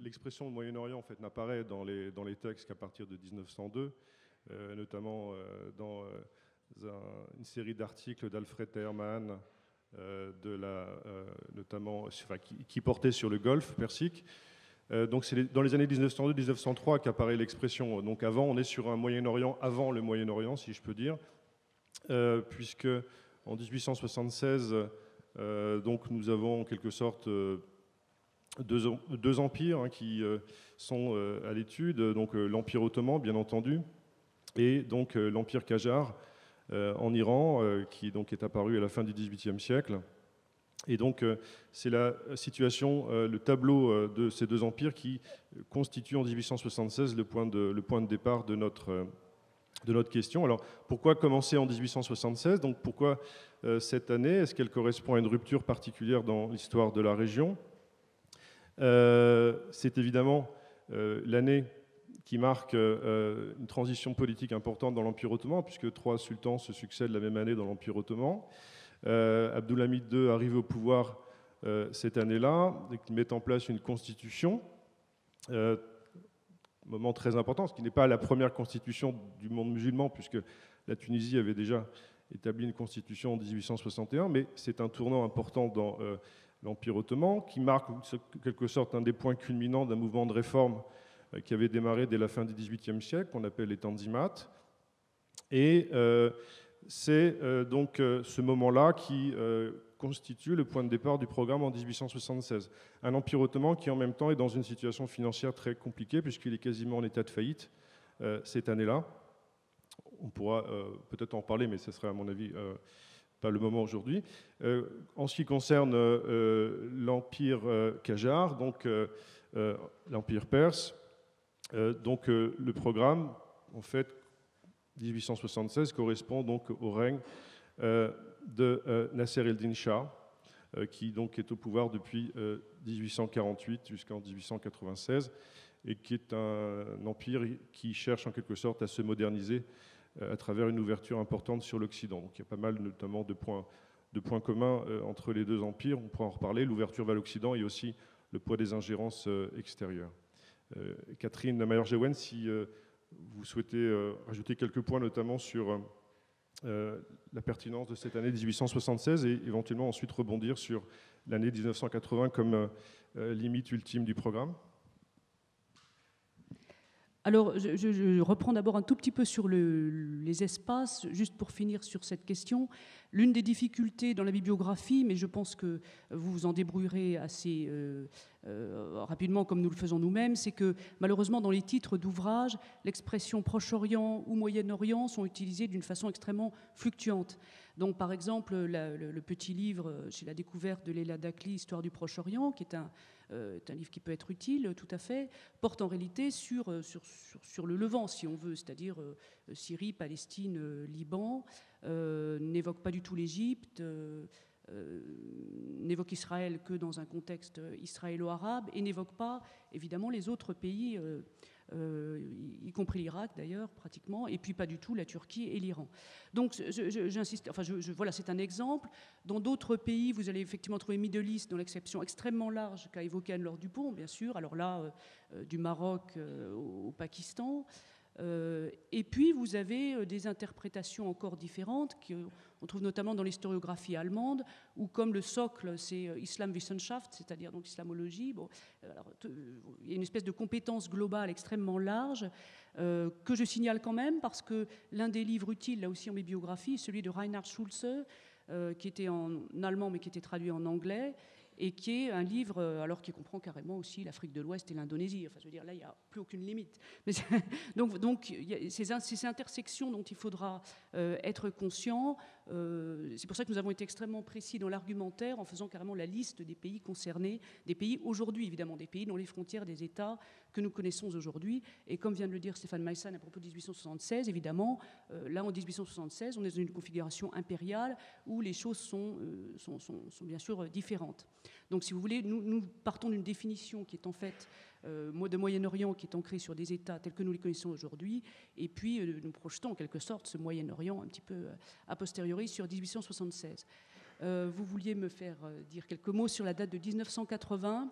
l'expression Moyen-Orient en fait, n'apparaît dans les textes qu'à partir de 1902, notamment dans une série d'articles d'Alfred Teherman, notamment, qui portait sur le Golfe Persique. Donc c'est dans les années 1902-1903 qu'apparaît l'expression. Donc avant, on est sur un Moyen-Orient avant le Moyen-Orient, si je peux dire, puisque en 1876, donc nous avons en quelque sorte deux empires qui sont à l'étude, donc l'Empire ottoman, bien entendu, et donc l'Empire Qajar en Iran, qui donc est apparu à la fin du XVIIIe siècle. Et donc, c'est la situation, le tableau de ces deux empires qui constitue en 1876 le point de départ de notre question. Alors, pourquoi commencer en 1876 ? Donc, pourquoi cette année ? Est-ce qu'elle correspond à une rupture particulière dans l'histoire de la région ? C'est évidemment l'année qui marque une transition politique importante dans l'Empire ottoman, puisque 3 sultans se succèdent la même année dans l'Empire ottoman. Abdulhamid II arrive au pouvoir cette année-là, il met en place une constitution, moment très important, ce qui n'est pas la première constitution du monde musulman, puisque la Tunisie avait déjà établi une constitution en 1861, mais c'est un tournant important dans l'Empire ottoman, qui marque en quelque sorte un des points culminants d'un mouvement de réforme qui avait démarré dès la fin du XVIIIe siècle, qu'on appelle les Tanzimat. Et c'est donc ce moment-là qui constitue le point de départ du programme en 1876. Un empire ottoman qui en même temps est dans une situation financière très compliquée puisqu'il est quasiment en état de faillite cette année-là. On pourra peut-être en parler, mais ce serait à mon avis pas le moment aujourd'hui. En ce qui concerne l'empire Qajar, donc l'empire perse, donc le programme, en fait, 1876 correspond donc au règne de Nasser el-Din Shah, qui donc est au pouvoir depuis 1848 jusqu'en 1896, et qui est un empire qui cherche en quelque sorte à se moderniser à travers une ouverture importante sur l'Occident. Donc il y a pas mal notamment de points communs entre les deux empires, on pourra en reparler, l'ouverture vers l'Occident et aussi le poids des ingérences extérieures. Catherine Mayer-Jewen, si vous souhaitez rajouter quelques points, notamment sur la pertinence de cette année 1876 et éventuellement ensuite rebondir sur l'année 1980 comme limite ultime du programme. Alors, je reprends d'abord un tout petit peu sur les espaces, juste pour finir sur cette question. L'une des difficultés dans la bibliographie, mais je pense que vous vous en débrouillerez assez rapidement comme nous le faisons nous-mêmes, c'est que malheureusement dans les titres d'ouvrages, l'expression Proche-Orient ou Moyen-Orient sont utilisées d'une façon extrêmement fluctuante. Donc par exemple, le petit livre chez la découverte de Leila Dakli, Histoire du Proche-Orient, qui est un livre qui peut être utile tout à fait, porte en réalité sur le Levant, si on veut, c'est-à-dire Syrie, Palestine, Liban, n'évoque pas du tout l'Égypte, n'évoque Israël que dans un contexte israélo-arabe et n'évoque pas évidemment les autres pays, y compris l'Irak d'ailleurs pratiquement, et puis pas du tout la Turquie et l'Iran. Donc j'insiste, voilà, c'est un exemple. Dans d'autres pays, vous allez effectivement trouver Middle East dans l'exception extrêmement large qu'a évoqué Anne-Laure Dupont, bien sûr. Alors là, du Maroc au Pakistan. Et puis vous avez des interprétations encore différentes qu'on trouve notamment dans l'historiographie allemande, où comme le socle c'est Islamwissenschaft, c'est-à-dire donc islamologie. Bon, alors, il y a une espèce de compétence globale extrêmement large que je signale quand même parce que l'un des livres utiles là aussi en bibliographie, celui de Reinhard Schulze, qui était en allemand mais qui était traduit en anglais, et qui est un livre, alors qui comprend carrément aussi l'Afrique de l'Ouest et l'Indonésie. Enfin, je veux dire, là, il n'y a plus aucune limite. Mais donc il y a ces intersections dont il faudra être conscient. C'est pour ça que nous avons été extrêmement précis dans l'argumentaire en faisant carrément la liste des pays concernés, des pays aujourd'hui, évidemment, des pays dont les frontières des États que nous connaissons aujourd'hui. Et comme vient de le dire Stéphane Meissan à propos de 1876, évidemment, là, en 1876, on est dans une configuration impériale où les choses sont bien sûr différentes. Donc, si vous voulez, nous partons d'une définition qui est en fait de Moyen-Orient, qui est ancrée sur des États tels que nous les connaissons aujourd'hui, et puis nous projetons en quelque sorte ce Moyen-Orient un petit peu a posteriori sur 1876. Vous vouliez me faire dire quelques mots sur la date de 1980.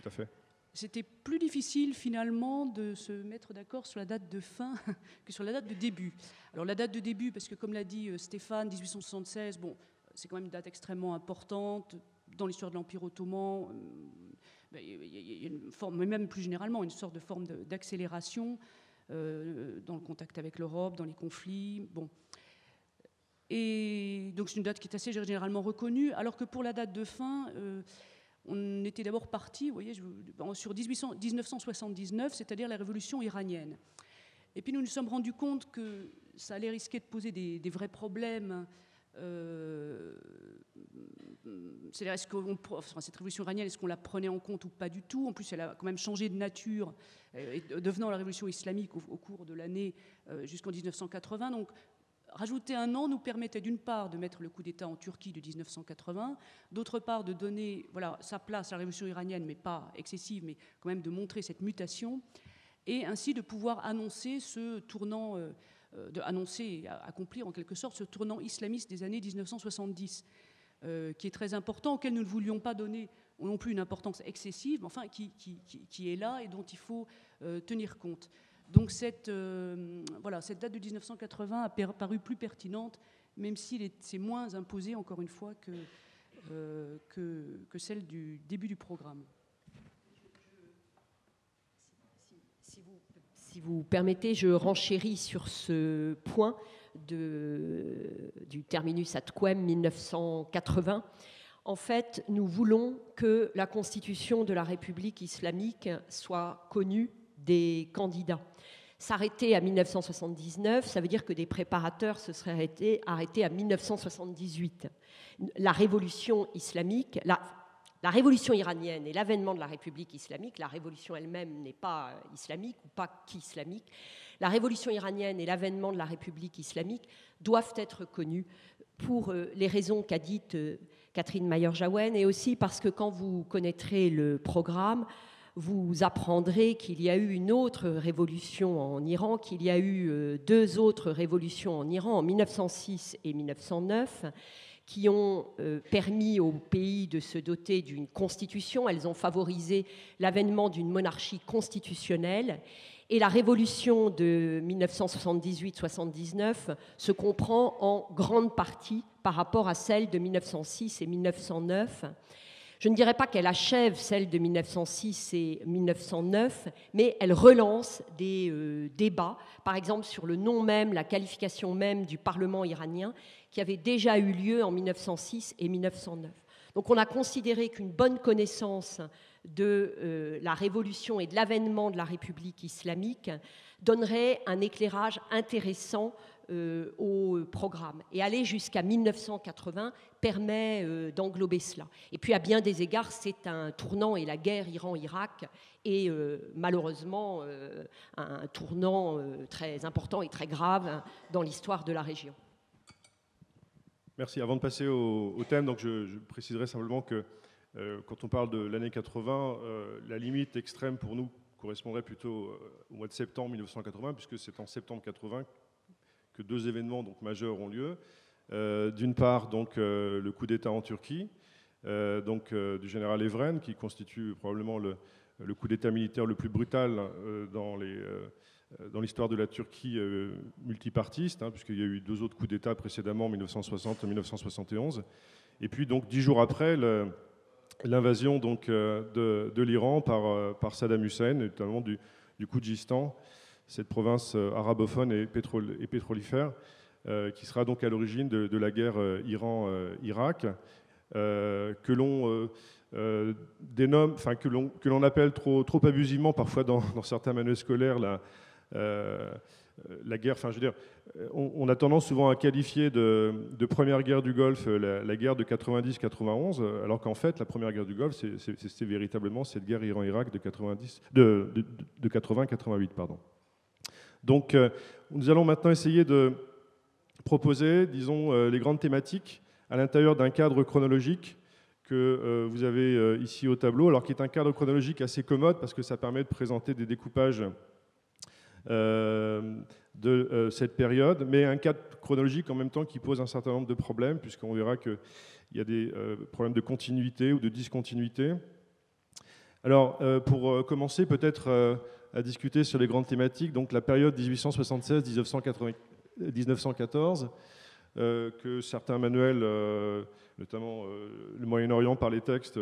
Tout à fait. c'était plus difficile finalement de se mettre d'accord sur la date de fin que sur la date de début. Alors la date de début, parce que comme l'a dit Stéphane, 1876, bon, c'est quand même une date extrêmement importante dans l'histoire de l'Empire ottoman. Il y a une forme, mais même plus généralement, une sorte de forme d'accélération dans le contact avec l'Europe, dans les conflits. Bon. Et donc c'est une date qui est assez généralement reconnue, alors que pour la date de fin, on était d'abord parti, vous voyez, sur 1979, c'est-à-dire la révolution iranienne. Et puis nous nous sommes rendus compte que ça allait risquer de poser des vrais problèmes. C'est-à-dire, cette révolution iranienne, est-ce qu'on la prenait en compte ou pas du tout? En plus, elle a quand même changé de nature, devenant la révolution islamique au cours de l'année jusqu'en 1980. Donc, rajouter un an nous permettait d'une part de mettre le coup d'État en Turquie de 1980, d'autre part de donner sa place à la révolution iranienne, mais pas excessive, mais quand même de montrer cette mutation, et ainsi de pouvoir annoncer ce tournant, accomplir en quelque sorte ce tournant islamiste des années 1970, qui est très important, auquel nous ne voulions pas donner non plus une importance excessive, mais enfin qui est là et dont il faut tenir compte. Donc cette date de 1980 a paru plus pertinente, même si c'est moins imposé, encore une fois, que celle du début du programme. Si vous permettez, je renchéris sur ce point du terminus ad quem 1980. En fait, nous voulons que la constitution de la République islamique soit connue des candidats. S'arrêter à 1979, ça veut dire que des préparateurs se seraient arrêtés à 1978. La révolution islamique, la révolution iranienne et l'avènement de la République islamique, la révolution elle-même n'est pas islamique ou pas qu'islamique, la révolution iranienne et l'avènement de la République islamique doivent être connus pour les raisons qu'a dites Catherine Mayer-Jaouen, et aussi parce que quand vous connaîtrez le programme, vous apprendrez qu'il y a eu une autre révolution en Iran, qu'il y a eu deux autres révolutions en Iran, en 1906 et 1909, qui ont permis au pays de se doter d'une constitution. Elles ont favorisé l'avènement d'une monarchie constitutionnelle. Et la révolution de 1978-79 se comprend en grande partie par rapport à celle de 1906 et 1909. Je ne dirais pas qu'elle achève celle de 1906 et 1909, mais elle relance des débats, par exemple sur le nom même, la qualification même du Parlement iranien, qui avait déjà eu lieu en 1906 et 1909. Donc on a considéré qu'une bonne connaissance de la révolution et de l'avènement de la République islamique donnerait un éclairage intéressant au programme. Et aller jusqu'à 1980 permet d'englober cela. Et puis à bien des égards, c'est un tournant, et la guerre Iran-Irak est malheureusement un tournant très important et très grave dans l'histoire de la région. Merci. Avant de passer au thème, donc je préciserai simplement que quand on parle de l'année 80, la limite extrême pour nous correspondrait plutôt au mois de septembre 1980, puisque c'est en septembre 80 que deux événements donc majeurs ont lieu. D'une part, donc, le coup d'État en Turquie, du général Evren, qui constitue probablement le coup d'État militaire le plus brutal dans l'histoire de la Turquie multipartiste, puisqu'il y a eu deux autres coups d'État précédemment, en 1960 et 1971. Et puis, donc, 10 jours après, l'invasion donc, de l'Iran par Saddam Hussein, notamment du Khoudjistan, cette province arabophone et pétrolifère, qui sera donc à l'origine de la guerre Iran-Irak, que l'on dénomme, enfin que l'on appelle trop abusivement parfois dans certains manuels scolaires la guerre. Enfin, je veux dire, on a tendance souvent à qualifier de première guerre du Golfe la guerre de 90-91, alors qu'en fait, la première guerre du Golfe, c'est véritablement cette guerre Iran-Irak de 80-88, pardon. Donc, nous allons maintenant essayer de proposer, disons, les grandes thématiques à l'intérieur d'un cadre chronologique que vous avez ici au tableau, alors qui est un cadre chronologique assez commode parce que ça permet de présenter des découpages de cette période, mais un cadre chronologique en même temps qui pose un certain nombre de problèmes, puisqu'on verra qu'il y a des problèmes de continuité ou de discontinuité. Alors, pour commencer, peut-être à discuter sur les grandes thématiques, donc la période 1876-1914, que certains manuels, notamment le Moyen-Orient par les textes,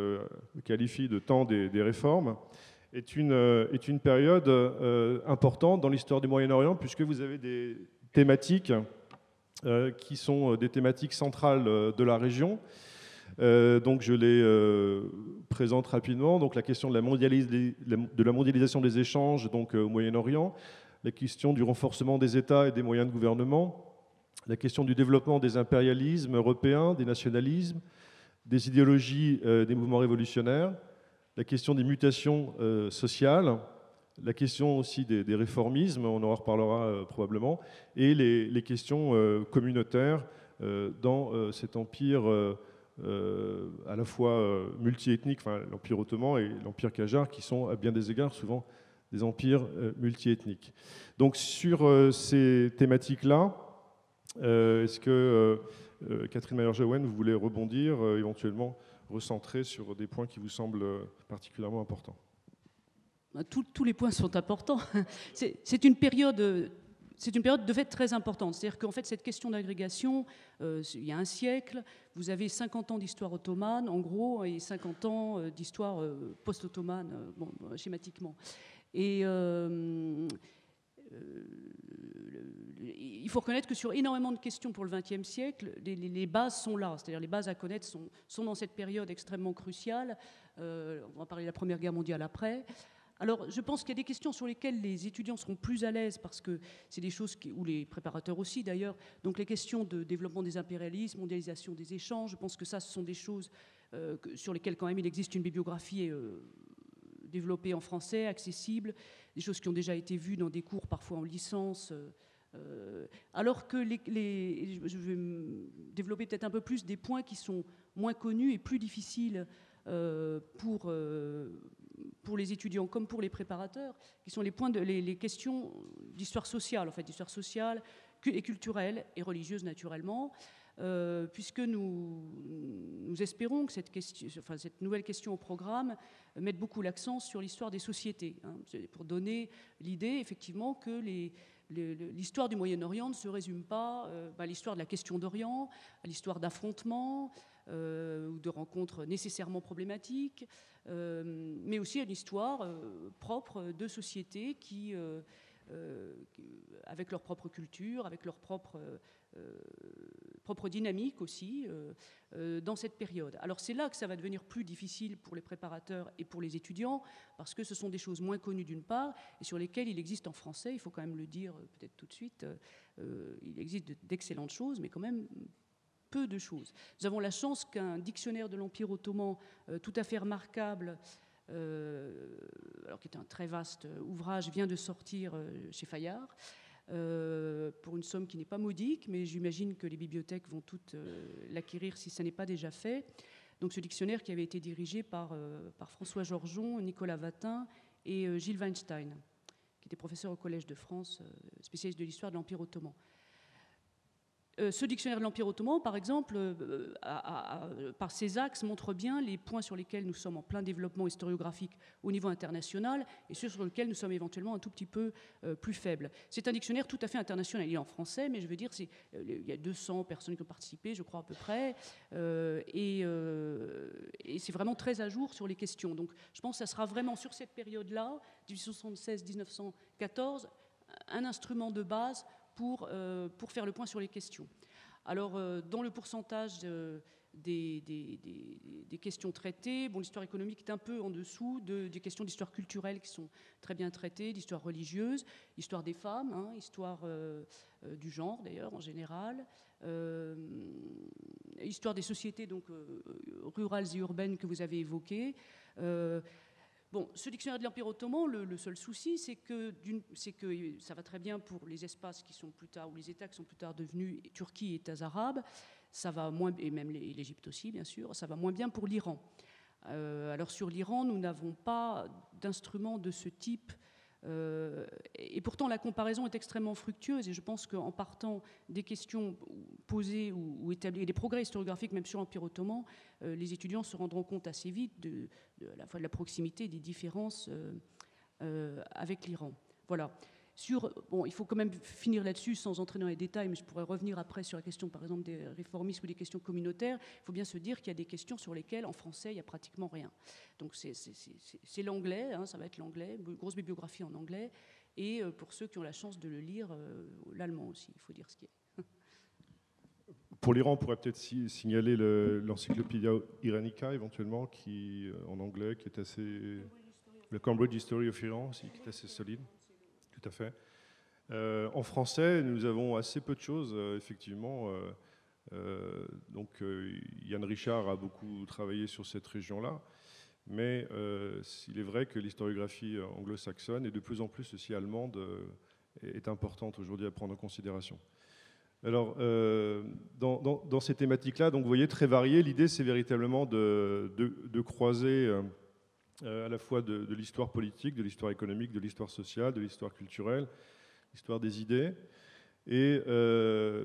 qualifient de temps des réformes, est une période importante dans l'histoire du Moyen-Orient, puisque vous avez des thématiques qui sont des thématiques centrales de la région. Donc je les présente rapidement. Donc la question de la mondialisation des échanges donc, au Moyen-Orient, la question du renforcement des États et des moyens de gouvernement, la question du développement des impérialismes européens, des nationalismes, des idéologies des mouvements révolutionnaires, la question des mutations sociales, la question aussi des réformismes, on en reparlera probablement, et les questions communautaires dans cet empire à la fois multiethnique, enfin, l'Empire ottoman et l'Empire qajar, qui sont à bien des égards souvent des empires multiethniques. Donc sur ces thématiques-là, est-ce que Catherine Mayer-Jaouen, vous voulez rebondir, éventuellement recentrer sur des points qui vous semblent particulièrement importants? Tous les points sont importants. C'est une période de fait très importante. C'est-à-dire qu'en fait, cette question d'agrégation, il y a un siècle, vous avez 50 ans d'histoire ottomane, en gros, et 50 ans d'histoire post-ottomane, bon, schématiquement. Et il faut reconnaître que sur énormément de questions pour le XXe siècle, les bases sont là. C'est-à-dire les bases à connaître sont dans cette période extrêmement cruciale. On va parler de la Première Guerre mondiale après. Alors, je pense qu'il y a des questions sur lesquelles les étudiants seront plus à l'aise parce que c'est des choses ou les préparateurs aussi d'ailleurs. Donc, les questions de développement des impérialismes, mondialisation des échanges, je pense que ça, ce sont des choses sur lesquelles quand même il existe une bibliographie développée en français, accessible, des choses qui ont déjà été vues dans des cours parfois en licence. Alors que je vais développer peut-être un peu plus des points qui sont moins connus et plus difficiles pour les étudiants comme pour les préparateurs, qui sont les questions d'histoire sociale, en fait, d'histoire sociale et culturelle et religieuse naturellement, puisque nous espérons que cette nouvelle question au programme mette beaucoup l'accent sur l'histoire des sociétés, hein, pour donner l'idée effectivement que l'histoire du Moyen-Orient ne se résume pas à l'histoire de la question d'Orient, à l'histoire d'affrontements ou de rencontres nécessairement problématiques, mais aussi à l'histoire propre de sociétés qui, avec leur propre culture, avec leur propre dynamique aussi, dans cette période. Alors c'est là que ça va devenir plus difficile pour les préparateurs et pour les étudiants, parce que ce sont des choses moins connues d'une part, et sur lesquelles il existe en français, il faut quand même le dire peut-être tout de suite, il existe d'excellentes choses, mais quand même peu de choses. Nous avons la chance qu'un dictionnaire de l'Empire ottoman tout à fait remarquable, alors qui est un très vaste ouvrage, vient de sortir chez Fayard, pour une somme qui n'est pas modique, mais j'imagine que les bibliothèques vont toutes l'acquérir si ça n'est pas déjà fait. Donc ce dictionnaire qui avait été dirigé par François Georgeon, Nicolas Vatin et Gilles Weinstein, qui était professeur au Collège de France, spécialiste de l'histoire de l'Empire ottoman. Ce dictionnaire de l'Empire ottoman, par exemple, par ses axes, montre bien les points sur lesquels nous sommes en plein développement historiographique au niveau international et ceux sur lesquels nous sommes éventuellement un tout petit peu plus faibles. C'est un dictionnaire tout à fait international. Il est en français, mais je veux dire, il y a 200 personnes qui ont participé, je crois à peu près, et c'est vraiment très à jour sur les questions. Donc je pense que ça sera vraiment sur cette période-là, 1876-1914, un instrument de base pour faire le point sur les questions. Alors, dans le pourcentage des questions traitées, bon, l'histoire économique est un peu en dessous des questions d'histoire culturelle qui sont très bien traitées, d'histoire religieuse, histoire des femmes, hein, histoire du genre d'ailleurs en général, histoire des sociétés donc, rurales et urbaines que vous avez évoquées. Bon, ce dictionnaire de l'Empire ottoman, le seul souci, c'est que ça va très bien pour les espaces qui sont plus tard, ou les États qui sont plus tard devenus Turquie et États arabes, ça va moins, et même l'Égypte aussi, bien sûr, ça va moins bien pour l'Iran. Alors sur l'Iran, nous n'avons pas d'instruments de ce type Et pourtant, la comparaison est extrêmement fructueuse, et je pense qu'en partant des questions posées ou établies, et des progrès historiographiques, même sur l'Empire ottoman, les étudiants se rendront compte assez vite à la fois de la proximité et des différences avec l'Iran. Voilà. Bon, il faut quand même finir là-dessus sans entrer dans les détails, mais je pourrais revenir après sur la question, par exemple, des réformistes ou des questions communautaires. Il faut bien se dire qu'il y a des questions sur lesquelles, en français, il n'y a pratiquement rien. Donc c'est l'anglais, hein, ça va être l'anglais, grosse bibliographie en anglais, et pour ceux qui ont la chance de le lire, l'allemand aussi, il faut dire ce qui est. Pour l'Iran, on pourrait peut-être signaler l'Encyclopédia Iranica, éventuellement, qui, en anglais, qui est assez... Le Cambridge History of Iran, aussi, qui est assez solide. Tout à fait. En français, nous avons assez peu de choses, effectivement. Donc, Yann Richard a beaucoup travaillé sur cette région-là. Mais il est vrai que l'historiographie anglo-saxonne et de plus en plus aussi allemande est importante aujourd'hui à prendre en considération. Alors, dans ces thématiques-là, donc vous voyez, très variées, l'idée c'est véritablement de croiser à la fois de l'histoire politique, de l'histoire économique, de l'histoire sociale, de l'histoire culturelle, l'histoire des idées. Et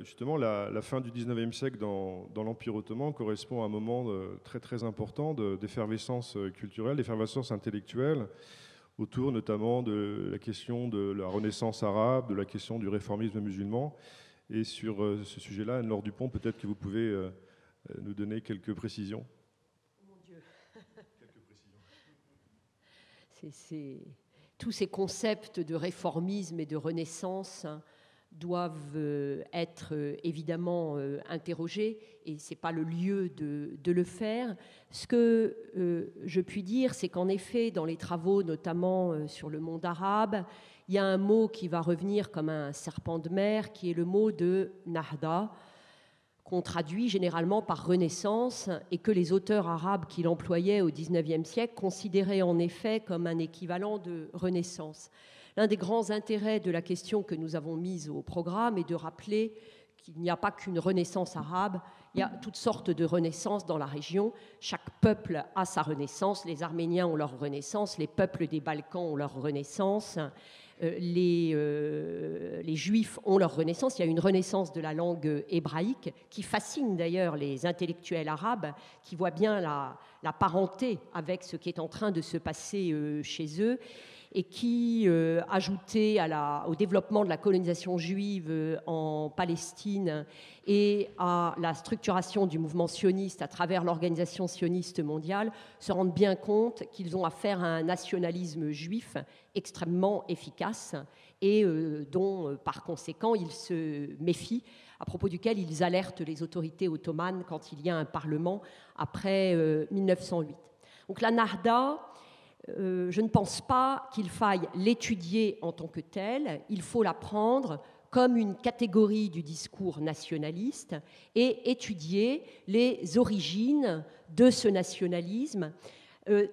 justement, la fin du 19e siècle dans l'Empire ottoman correspond à un moment très très important d'effervescence culturelle, d'effervescence intellectuelle, autour notamment de la question de la Renaissance arabe, de la question du réformisme musulman. Et sur ce sujet-là, Anne-Laure Dupont, peut-être que vous pouvez nous donner quelques précisions. Mon Dieu. Tous ces concepts de réformisme et de renaissance doivent être évidemment interrogés, et ce n'est pas le lieu de le faire. Ce que je puis dire, c'est qu'en effet, dans les travaux, notamment sur le monde arabe, il y a un mot qui va revenir comme un serpent de mer, qui est le mot de Nahda, qu'on traduit généralement par renaissance, et que les auteurs arabes qui l'employaient au XIXe siècle considéraient en effet comme un équivalent de renaissance. L'un des grands intérêts de la question que nous avons mise au programme est de rappeler qu'il n'y a pas qu'une renaissance arabe, il y a toutes sortes de renaissances dans la région. Chaque peuple a sa renaissance, les Arméniens ont leur renaissance, les peuples des Balkans ont leur renaissance, les Juifs ont leur renaissance. Il y a une renaissance de la langue hébraïque qui fascine d'ailleurs les intellectuels arabes, qui voient bien la parenté avec ce qui est en train de se passer chez eux, et qui, ajouté au développement de la colonisation juive en Palestine et à la structuration du mouvement sioniste à travers l'Organisation sioniste mondiale, se rendent bien compte qu'ils ont affaire à un nationalisme juif extrêmement efficace et dont, par conséquent, ils se méfient, à propos duquel ils alertent les autorités ottomanes quand il y a un parlement après 1908. Donc la Nahda, je ne pense pas qu'il faille l'étudier en tant que telle, il faut la prendre comme une catégorie du discours nationaliste et étudier les origines de ce nationalisme,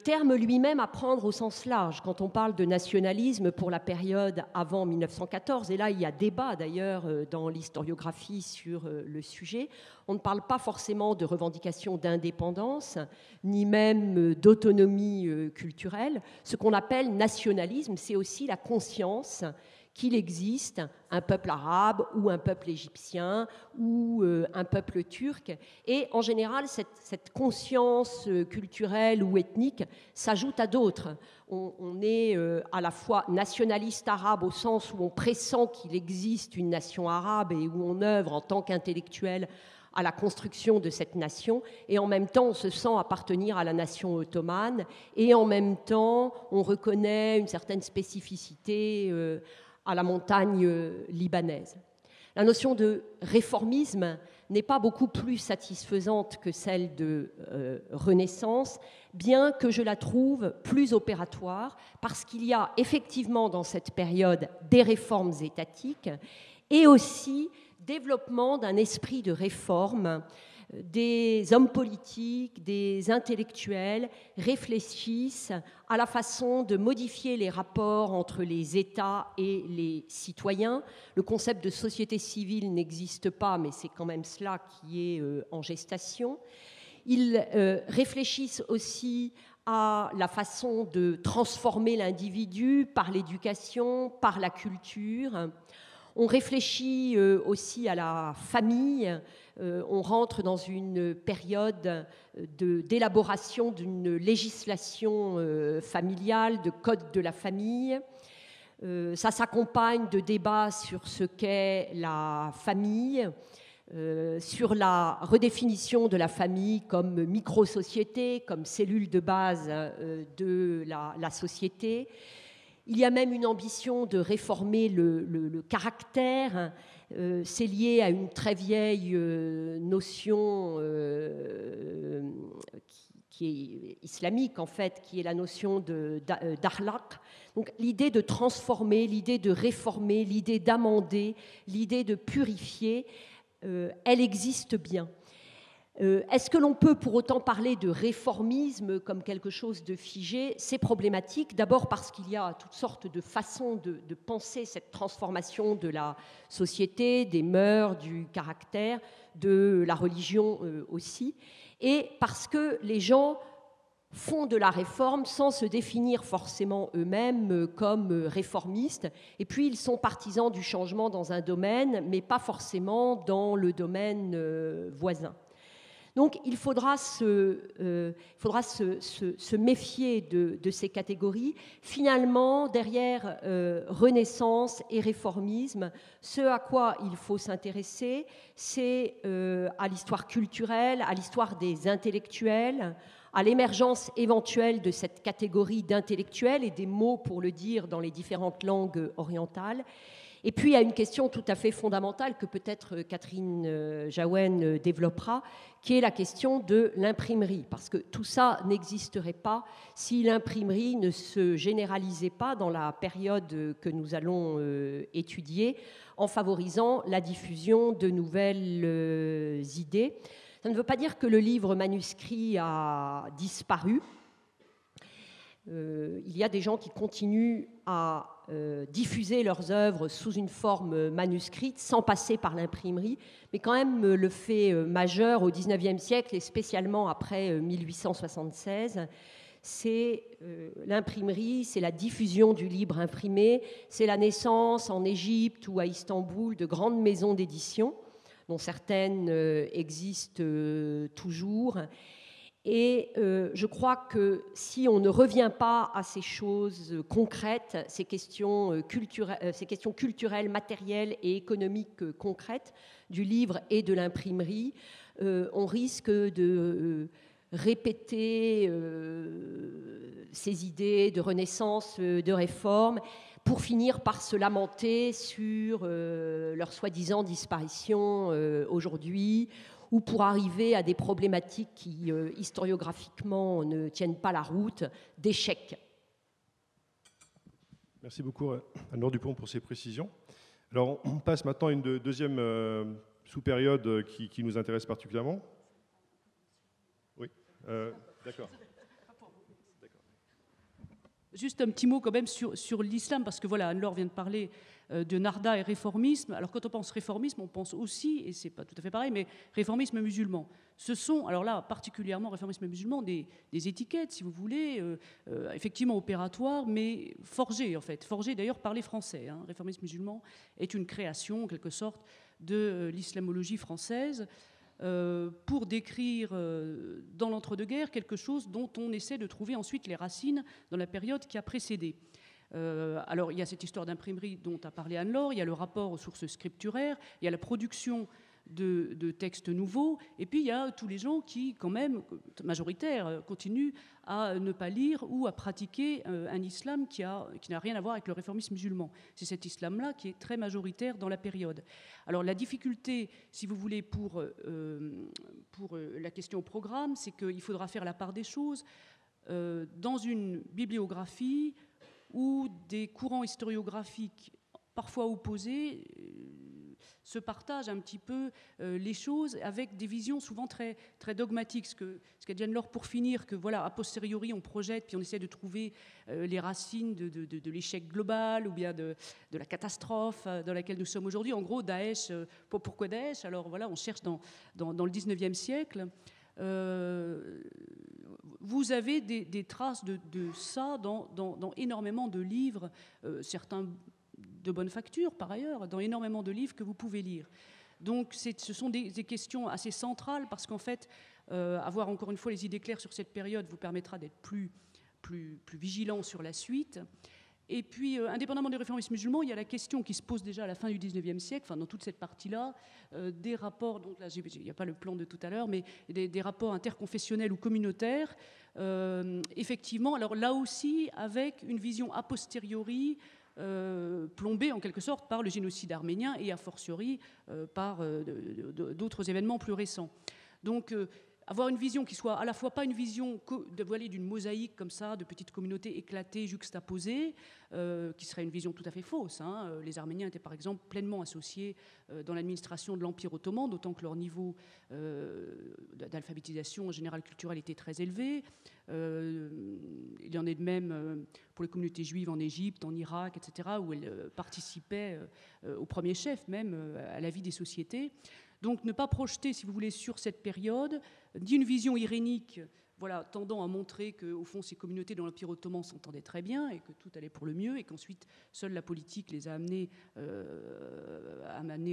terme lui-même à prendre au sens large quand on parle de nationalisme pour la période avant 1914, et là il y a débat d'ailleurs dans l'historiographie sur le sujet. On ne parle pas forcément de revendication d'indépendance, ni même d'autonomie culturelle. Ce qu'on appelle nationalisme, c'est aussi la conscience qu'il existe un peuple arabe ou un peuple égyptien ou un peuple turc. Et en général, cette conscience culturelle ou ethnique s'ajoute à d'autres. On est à la fois nationaliste arabe au sens où on pressent qu'il existe une nation arabe et où on œuvre en tant qu'intellectuel à la construction de cette nation, et en même temps on se sent appartenir à la nation ottomane, et en même temps on reconnaît une certaine spécificité à la montagne libanaise. La notion de réformisme n'est pas beaucoup plus satisfaisante que celle de renaissance, bien que je la trouve plus opératoire, parce qu'il y a effectivement dans cette période des réformes étatiques et aussi développement d'un esprit de réforme. Des hommes politiques, des intellectuels réfléchissent à la façon de modifier les rapports entre les États et les citoyens. Le concept de société civile n'existe pas, mais c'est quand même cela qui est en gestation. Ils réfléchissent aussi à la façon de transformer l'individu par l'éducation, par la culture. On réfléchit aussi à la famille. On rentre dans une période d'élaboration d'une législation familiale, de code de la famille. Ça s'accompagne de débats sur ce qu'est la famille, sur la redéfinition de la famille comme micro-société, comme cellule de base de la société. Il y a même une ambition de réformer le caractère. C'est lié à une très vieille notion qui est islamique, en fait, qui est la notion d'akhlaq. Donc l'idée de transformer, l'idée de réformer, l'idée d'amender, l'idée de purifier, elle existe bien. Est-ce que l'on peut pour autant parler de réformisme comme quelque chose de figé? C'est problématique, d'abord parce qu'il y a toutes sortes de façons de penser cette transformation de la société, des mœurs, du caractère, de la religion aussi, et parce que les gens font de la réforme sans se définir forcément eux-mêmes comme réformistes, et puis ils sont partisans du changement dans un domaine, mais pas forcément dans le domaine voisin. Donc il faudra se méfier de ces catégories. Finalement, derrière Renaissance et réformisme, ce à quoi il faut s'intéresser, c'est à l'histoire culturelle, à l'histoire des intellectuels, à l'émergence éventuelle de cette catégorie d'intellectuels et des mots pour le dire dans les différentes langues orientales. Et puis, il y a une question tout à fait fondamentale que peut-être Catherine Jaouen développera, qui est la question de l'imprimerie. Parce que tout ça n'existerait pas si l'imprimerie ne se généralisait pas dans la période que nous allons étudier, en favorisant la diffusion de nouvelles idées. Ça ne veut pas dire que le livre manuscrit a disparu. Il y a des gens qui continuent à diffuser leurs œuvres sous une forme manuscrite, sans passer par l'imprimerie, mais quand même le fait majeur au XIXe siècle, et spécialement après 1876, c'est l'imprimerie, c'est la diffusion du livre imprimé, c'est la naissance en Égypte ou à Istanbul de grandes maisons d'édition, dont certaines existent toujours. Et je crois que si on ne revient pas à ces choses concrètes, ces questions culturelles, matérielles et économiques concrètes du livre et de l'imprimerie, on risque de répéter ces idées de renaissance, de réforme, pour finir par se lamenter sur leur soi-disant disparition aujourd'hui, ou pour arriver à des problématiques qui, historiographiquement, ne tiennent pas la route, d'échecs. Merci beaucoup, Anne-Laure Dupont, pour ces précisions. Alors, on passe maintenant à une deuxième sous-période qui nous intéresse particulièrement. Oui, d'accord. Juste un petit mot quand même sur l'islam, parce que voilà, Anne-Laure vient de parler de Narda et réformisme. Alors quand on pense réformisme, on pense aussi, et c'est pas tout à fait pareil, mais réformisme musulman. Ce sont, alors là, particulièrement réformisme musulman, des étiquettes, si vous voulez, effectivement opératoires, mais forgées en fait, forgées d'ailleurs par les Français. Hein. Réformisme musulman est une création, en quelque sorte, de l'islamologie française, pour décrire dans l'entre-deux-guerres quelque chose dont on essaie de trouver ensuite les racines dans la période qui a précédé. Alors il y a cette histoire d'imprimerie dont a parlé Anne-Laure, il y a le rapport aux sources scripturaires, il y a la production de textes nouveaux, et puis il y a tous les gens qui, quand même, majoritaires, continuent à ne pas lire ou à pratiquer un islam qui n'a rien à voir avec le réformisme musulman. C'est cet islam-là qui est très majoritaire dans la période. Alors la difficulté, si vous voulez, pour la question au programme, c'est qu'il faudra faire la part des choses dans une bibliographie où des courants historiographiques parfois opposés se partagent un petit peu les choses avec des visions souvent très, très dogmatiques. Ce qu'a dit Anne-Laure pour finir, que voilà, a posteriori on projette puis on essaie de trouver les racines de l'échec global ou bien de la catastrophe dans laquelle nous sommes aujourd'hui. En gros, Daesh, pourquoi Daesh? Alors voilà, on cherche dans le 19e siècle. vous avez des traces de ça dans énormément de livres, certains de bonne facture par ailleurs, dans énormément de livres que vous pouvez lire. Donc ce sont des questions assez centrales parce qu'en fait, avoir encore une fois les idées claires sur cette période vous permettra d'être plus vigilant sur la suite. Et puis, indépendamment des réformistes musulmans, il y a la question qui se pose déjà à la fin du XIXe siècle, enfin, dans toute cette partie-là, des rapports, donc là, il n'y a pas le plan de tout à l'heure, mais des rapports interconfessionnels ou communautaires, effectivement, alors là aussi, avec une vision a posteriori, plombée en quelque sorte par le génocide arménien et a fortiori par d'autres événements plus récents. Donc, avoir une vision qui soit à la fois pas une vision dévoilée d'une mosaïque comme ça, de petites communautés éclatées, juxtaposées, qui serait une vision tout à fait fausse. Hein. Les Arméniens étaient par exemple pleinement associés dans l'administration de l'Empire ottoman, d'autant que leur niveau d'alphabétisation en général culturelle était très élevé. Il y en est de même pour les communautés juives en Égypte, en Irak, etc., où elles participaient au premier chef même à la vie des sociétés. Donc ne pas projeter, si vous voulez, sur cette période, d'une vision irénique, voilà, tendant à montrer qu'au fond, ces communautés dans l'Empire ottoman s'entendaient très bien et que tout allait pour le mieux et qu'ensuite, seule la politique les a amenés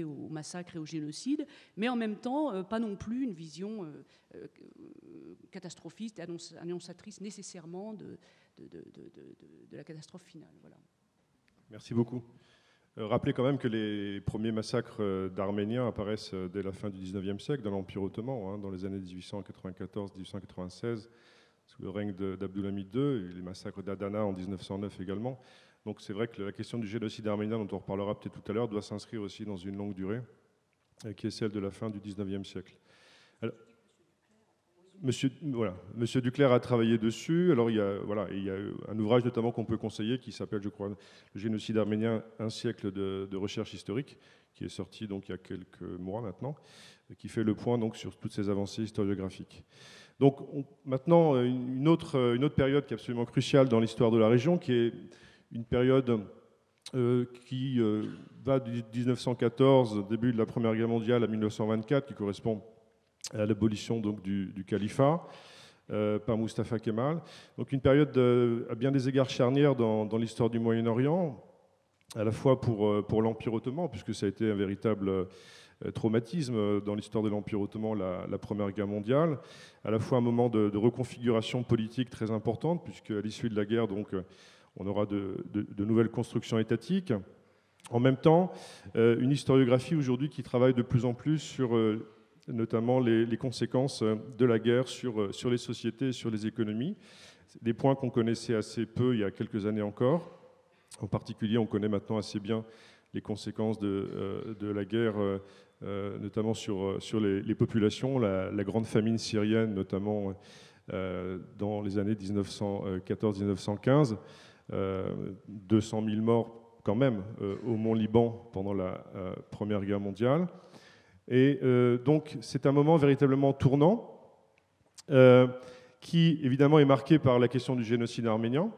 au massacre et au génocide, mais en même temps, pas non plus une vision catastrophiste et annonçatrice nécessairement de la catastrophe finale. Voilà. Merci beaucoup. Rappelez quand même que les premiers massacres d'Arméniens apparaissent dès la fin du XIXe siècle dans l'Empire ottoman, dans les années 1894-1896, sous le règne d'Abdülhamid II, et les massacres d'Adana en 1909 également. Donc c'est vrai que la question du génocide arménien, dont on reparlera peut-être tout à l'heure, doit s'inscrire aussi dans une longue durée, qui est celle de la fin du XIXe siècle. Alors, Monsieur Duclerc a travaillé dessus. Alors il y a un ouvrage notamment qu'on peut conseiller qui s'appelle, je crois, Le génocide arménien, un siècle de recherche historique, qui est sorti donc il y a quelques mois maintenant, qui fait le point donc sur toutes ces avancées historiographiques. Donc maintenant une autre période qui est absolument cruciale dans l'histoire de la région, qui est une période qui va du 1914, début de la Première Guerre mondiale, à 1924, qui correspond à l'abolition donc du califat par Mustafa Kemal. Donc une période à bien des égards charnière dans l'histoire du Moyen-Orient, à la fois pour l'Empire ottoman, puisque ça a été un véritable traumatisme dans l'histoire de l'Empire ottoman, la Première Guerre mondiale, à la fois un moment de reconfiguration politique très importante, puisque à l'issue de la guerre, donc, on aura de nouvelles constructions étatiques. En même temps, une historiographie aujourd'hui qui travaille de plus en plus sur notamment les conséquences de la guerre sur les sociétés et sur les économies. Des points qu'on connaissait assez peu il y a quelques années encore. En particulier, on connaît maintenant assez bien les conséquences de la guerre, notamment sur les populations. La grande famine syrienne, notamment dans les années 1914-1915. 200 000 morts quand même au Mont-Liban pendant la Première Guerre mondiale. Et donc c'est un moment véritablement tournant qui évidemment est marqué par la question du génocide arménien,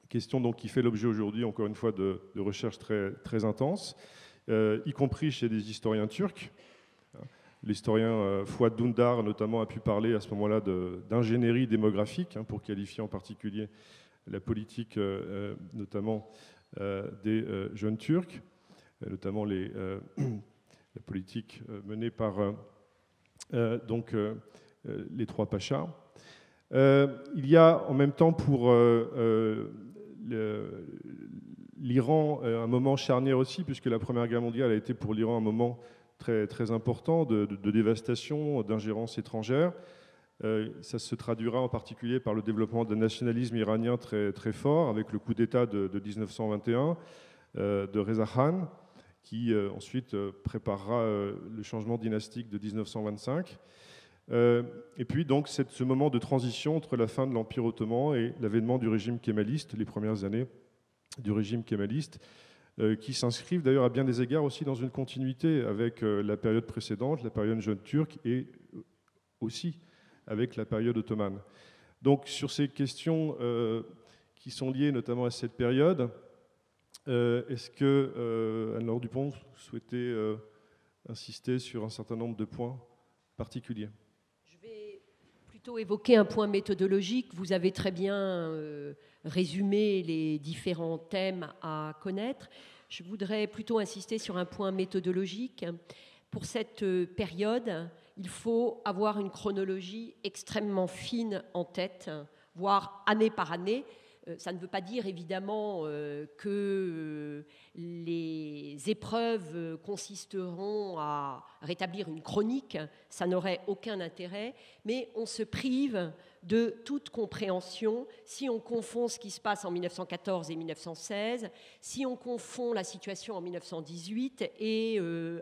question donc qui fait l'objet aujourd'hui encore une fois de recherches très, très intenses, y compris chez des historiens turcs. L'historien Fuat Dündar notamment a pu parler à ce moment-là d'ingénierie démographique pour qualifier en particulier la politique notamment des jeunes Turcs, notamment la politique menée par les trois pachas. Il y a en même temps pour l'Iran un moment charnière aussi, puisque la Première Guerre mondiale a été pour l'Iran un moment très, très important de dévastation, d'ingérence étrangère. Ça se traduira en particulier par le développement d'un nationalisme iranien très, très fort, avec le coup d'État de 1921 de Reza Khan, qui ensuite préparera le changement dynastique de 1925. Et puis donc ce moment de transition entre la fin de l'Empire ottoman et l'avènement du régime kémaliste, les premières années du régime kémaliste, qui s'inscrivent d'ailleurs à bien des égards aussi dans une continuité avec la période précédente, la période jeune turque, et aussi avec la période ottomane. Donc sur ces questions qui sont liées notamment à cette période, est-ce que Anne-Laure Dupont souhaitait insister sur un certain nombre de points particuliers ? Je vais plutôt évoquer un point méthodologique. Vous avez très bien résumé les différents thèmes à connaître. Je voudrais plutôt insister sur un point méthodologique. Pour cette période, il faut avoir une chronologie extrêmement fine en tête, voire année par année. Ça ne veut pas dire évidemment que les épreuves consisteront à rétablir une chronique, ça n'aurait aucun intérêt, mais on se prive de toute compréhension si on confond ce qui se passe en 1914 et 1916, si on confond la situation en 1918 et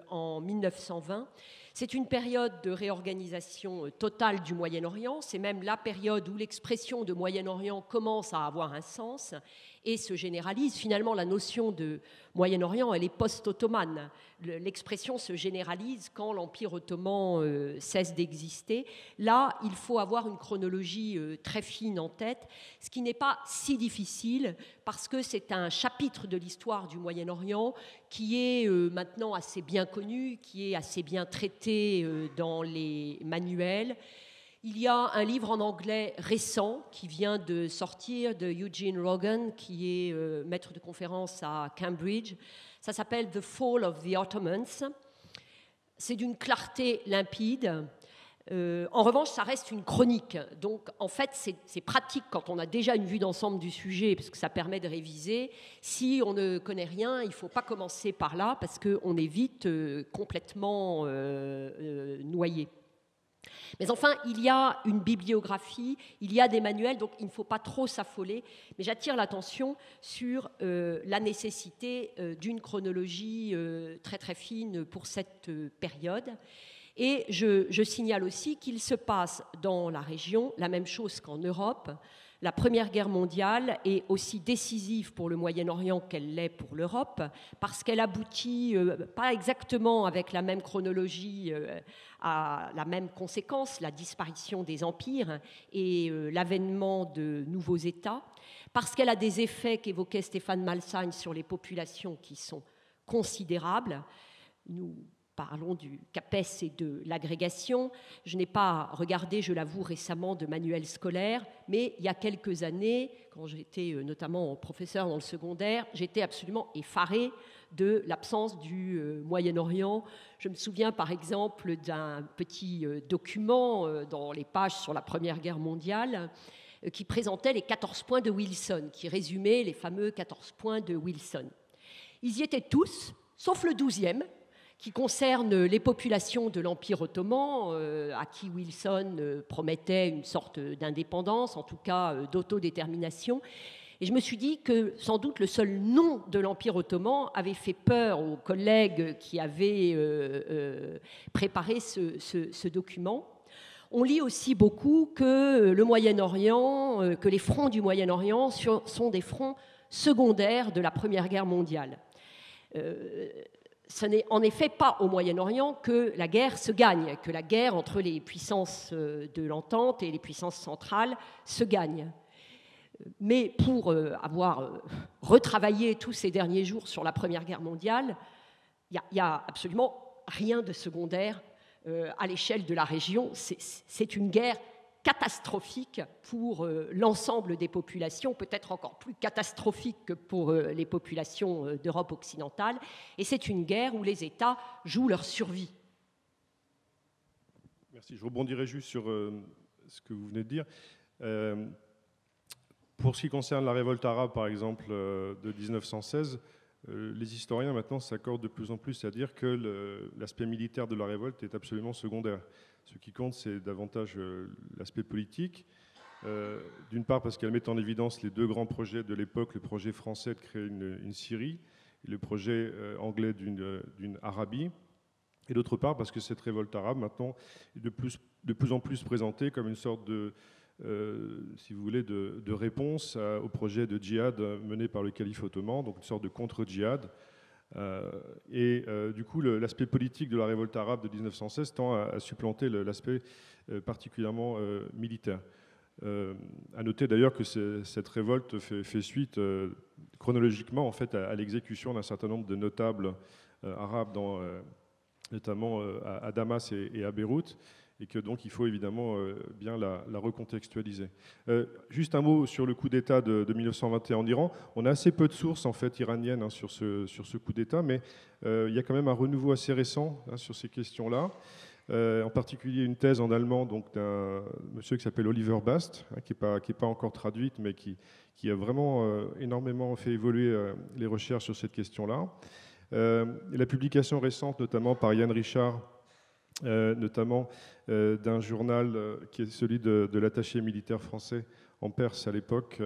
en 1920. C'est une période de réorganisation totale du Moyen-Orient, c'est même la période où l'expression de Moyen-Orient commence à avoir un sens et se généralise. Finalement, la notion de Moyen-Orient, elle est post-ottomane. L'expression se généralise quand l'Empire ottoman cesse d'exister. Là, il faut avoir une chronologie très fine en tête, ce qui n'est pas si difficile parce que c'est un chapitre de l'histoire du Moyen-Orient qui est maintenant assez bien connu, qui est assez bien traité dans les manuels. Il y a un livre en anglais récent qui vient de sortir de Eugene Rogan, qui est maître de conférence à Cambridge. Ça s'appelle The Fall of the Ottomans. C'est d'une clarté limpide. En revanche, ça reste une chronique. Donc, en fait, c'est pratique quand on a déjà une vue d'ensemble du sujet, parce que ça permet de réviser. Si on ne connaît rien, il ne faut pas commencer par là, parce qu'on est vite complètement noyé. Mais enfin, il y a une bibliographie, il y a des manuels, donc il ne faut pas trop s'affoler. Mais j'attire l'attention sur la nécessité d'une chronologie très très fine pour cette période. Et je signale aussi qu'il se passe dans la région la même chose qu'en Europe. La Première Guerre mondiale est aussi décisive pour le Moyen-Orient qu'elle l'est pour l'Europe, parce qu'elle aboutit, pas exactement avec la même chronologie, à la même conséquence, la disparition des empires et l'avènement de nouveaux États, parce qu'elle a des effets qu'évoquait Stéphane Malsheim sur les populations qui sont considérables. Nous parlons du CAPES et de l'agrégation. Je n'ai pas regardé, je l'avoue, récemment de manuels scolaires, mais il y a quelques années, quand j'étais notamment professeur dans le secondaire, j'étais absolument effarée de l'absence du Moyen-Orient. Je me souviens par exemple d'un petit document dans les pages sur la Première Guerre mondiale qui présentait les 14 points de Wilson, qui résumait les fameux 14 points de Wilson. Ils y étaient tous, sauf le 12e, qui concerne les populations de l'Empire ottoman, à qui Wilson promettait une sorte d'indépendance, en tout cas d'autodétermination. Et je me suis dit que sans doute le seul nom de l'Empire ottoman avait fait peur aux collègues qui avaient préparé ce document. On lit aussi beaucoup que le Moyen-Orient, que les fronts du Moyen-Orient sont des fronts secondaires de la Première Guerre mondiale. Ce n'est en effet pas au Moyen-Orient que la guerre se gagne, que la guerre entre les puissances de l'Entente et les puissances centrales se gagne. Mais pour avoir retravaillé tous ces derniers jours sur la Première Guerre mondiale, il n'y a absolument rien de secondaire à l'échelle de la région. C'est une guerre catastrophique pour l'ensemble des populations, peut-être encore plus catastrophique que pour les populations d'Europe occidentale. Et c'est une guerre où les États jouent leur survie. Merci. Je rebondirai juste sur ce que vous venez de dire. Pour ce qui concerne la révolte arabe, par exemple, de 1916, les historiens maintenant s'accordent de plus en plus à dire que l'aspect militaire de la révolte est absolument secondaire. Ce qui compte, c'est davantage l'aspect politique. D'une part parce qu'elle met en évidence les deux grands projets de l'époque, le projet français de créer une Syrie et le projet anglais d'une Arabie. Et d'autre part parce que cette révolte arabe maintenant est de plus en plus présentée comme une sorte de, si vous voulez, de réponse au projet de djihad mené par le calife ottoman, donc une sorte de contre-djihad. Du coup, l'aspect politique de la révolte arabe de 1916 tend à supplanter l'aspect particulièrement militaire. À noter d'ailleurs que cette révolte fait suite chronologiquement en fait, à l'exécution d'un certain nombre de notables arabes, notamment à Damas et à Beyrouth. et que donc il faut évidemment bien la recontextualiser. Juste un mot sur le coup d'État de 1921 en Iran. On a assez peu de sources en fait iraniennes hein, sur ce coup d'État, mais il y a quand même un renouveau assez récent hein, sur ces questions-là. En particulier une thèse en allemand donc d'un monsieur qui s'appelle Oliver Bast, hein, qui n'est pas encore traduite, mais qui a vraiment énormément fait évoluer les recherches sur cette question-là. La publication récente, notamment par Yann Richard, notamment d'un journal qui est celui de l'attaché militaire français en Perse à l'époque,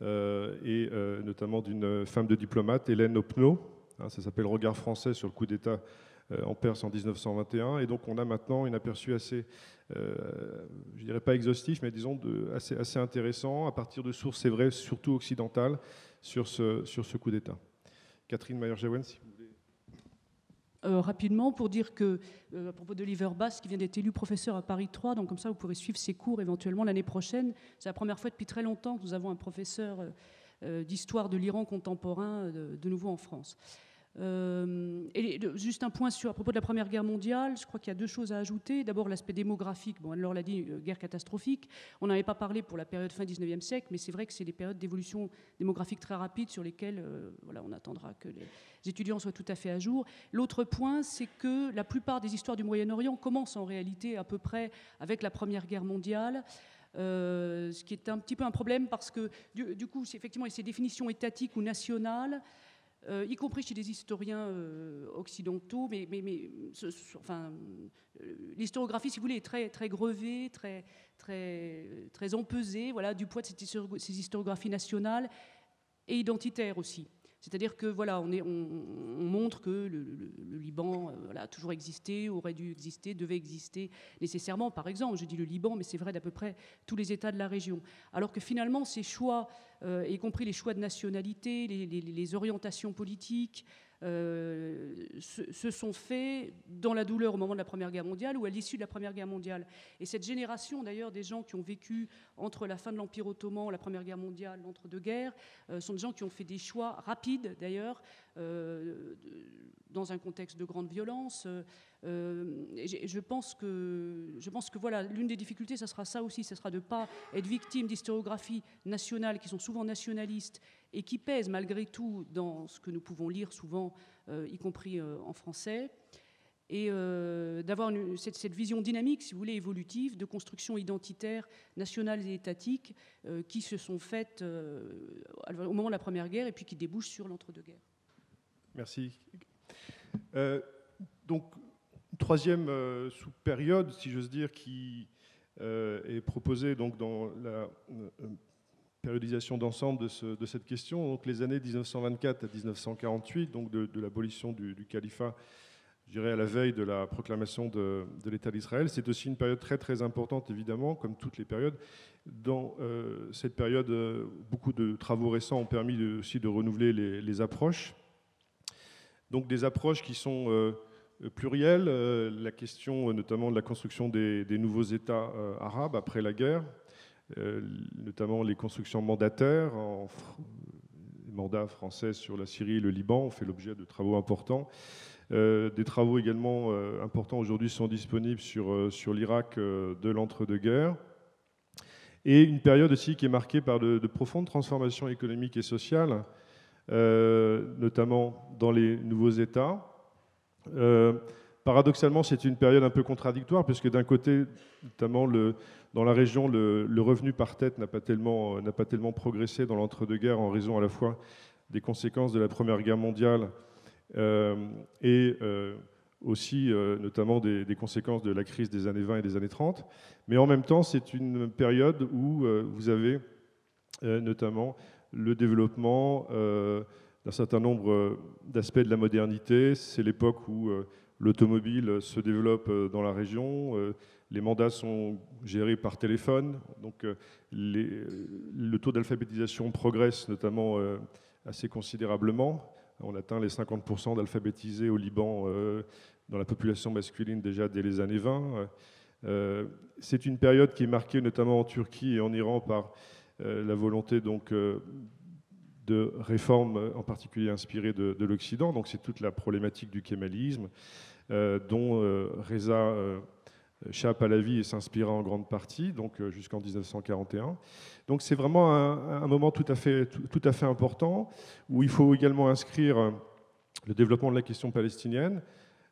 et notamment d'une femme de diplomate, Hélène Opnaud, hein, ça s'appelle Regard français sur le coup d'État en Perse en 1921, et donc on a maintenant un aperçu assez, je dirais pas exhaustif, mais disons assez intéressant, à partir de sources, c'est vrai, surtout occidentales, sur ce coup d'État. Catherine Mayer-Jaouen, si vous voulez. Rapidement, pour dire que, à propos d'Oliver Bast, qui vient d'être élu professeur à Paris 3, donc comme ça vous pourrez suivre ses cours éventuellement l'année prochaine. C'est la première fois depuis très longtemps que nous avons un professeur d'histoire de l'Iran contemporain de nouveau en France. Juste un point à propos de la Première Guerre mondiale, je crois qu'il y a deux choses à ajouter. D'abord l'aspect démographique, bon, Anne-Laure l'a dit, guerre catastrophique. On n'avait pas parlé pour la période fin 19e siècle, mais c'est vrai que c'est des périodes d'évolution démographique très rapides sur lesquelles voilà, on attendra que les étudiants soient tout à fait à jour. L'autre point, c'est que la plupart des histoires du Moyen-Orient commencent en réalité à peu près avec la Première Guerre mondiale. Ce qui est un petit peu un problème parce que du coup, effectivement, ces définitions étatiques ou nationales, y compris chez des historiens occidentaux, mais enfin, l'historiographie, si vous voulez, est très, très grevée, très empesée, voilà, du poids de ces historiographies nationales et identitaires aussi. C'est-à-dire que voilà, on montre que le Liban voilà, a toujours existé, aurait dû exister, devait exister nécessairement. Par exemple, je dis le Liban, mais c'est vrai d'à peu près tous les États de la région. Alors que finalement, ces choix, y compris les choix de nationalité, les orientations politiques, se sont faits dans la douleur au moment de la Première Guerre mondiale ou à l'issue de la Première Guerre mondiale. Et cette génération, d'ailleurs, des gens qui ont vécu entre la fin de l'Empire ottoman, la Première Guerre mondiale, l'entre-deux-guerres, sont des gens qui ont fait des choix rapides, d'ailleurs, dans un contexte de grande violence. Je pense que voilà, l'une des difficultés, ça sera ça aussi, ça sera de ne pas être victime d'historiographies nationales qui sont souvent nationalistes et qui pèsent malgré tout dans ce que nous pouvons lire souvent, y compris en français, et d'avoir cette vision dynamique, si vous voulez, évolutive, de construction identitaire nationale et étatique qui se sont faites au moment de la Première Guerre et puis qui débouchent sur l'entre-deux-guerres. Merci. Donc, troisième sous-période, si j'ose dire, qui est proposée donc, dans la périodisation d'ensemble de cette question, donc les années 1924 à 1948, donc de l'abolition du califat, je dirais à la veille de la proclamation de l'État d'Israël. C'est aussi une période très très importante, évidemment, comme toutes les périodes. Dans cette période, beaucoup de travaux récents ont permis aussi de renouveler les approches. Donc des approches qui sont plurielles, la question notamment de la construction des nouveaux États arabes après la guerre, notamment les constructions mandataires, mandats français sur la Syrie et le Liban ont fait l'objet de travaux importants. Des travaux également importants aujourd'hui sont disponibles sur l'Irak de l'entre-deux-guerres. Et une période aussi qui est marquée par de profondes transformations économiques et sociales, notamment dans les nouveaux États. Paradoxalement, c'est une période un peu contradictoire, puisque d'un côté, notamment dans la région, le revenu par tête n'a pas tellement progressé dans l'entre-deux-guerres en raison à la fois des conséquences de la Première Guerre mondiale et aussi notamment des conséquences de la crise des années 20 et des années 30. Mais en même temps, c'est une période où vous avez notamment le développement d'un certain nombre d'aspects de la modernité. C'est l'époque où l'automobile se développe dans la région. Les mandats sont gérés par téléphone. Donc le taux d'alphabétisation progresse notamment assez considérablement. On atteint les 50% d'alphabétisés au Liban dans la population masculine déjà dès les années 20. C'est une période qui est marquée notamment en Turquie et en Iran par la volonté donc de réformes en particulier inspirées de l'Occident. Donc c'est toute la problématique du kémalisme dont Reza échappe à la vie et s'inspira en grande partie, donc jusqu'en 1941. Donc c'est vraiment un moment tout à fait important, où il faut également inscrire le développement de la question palestinienne,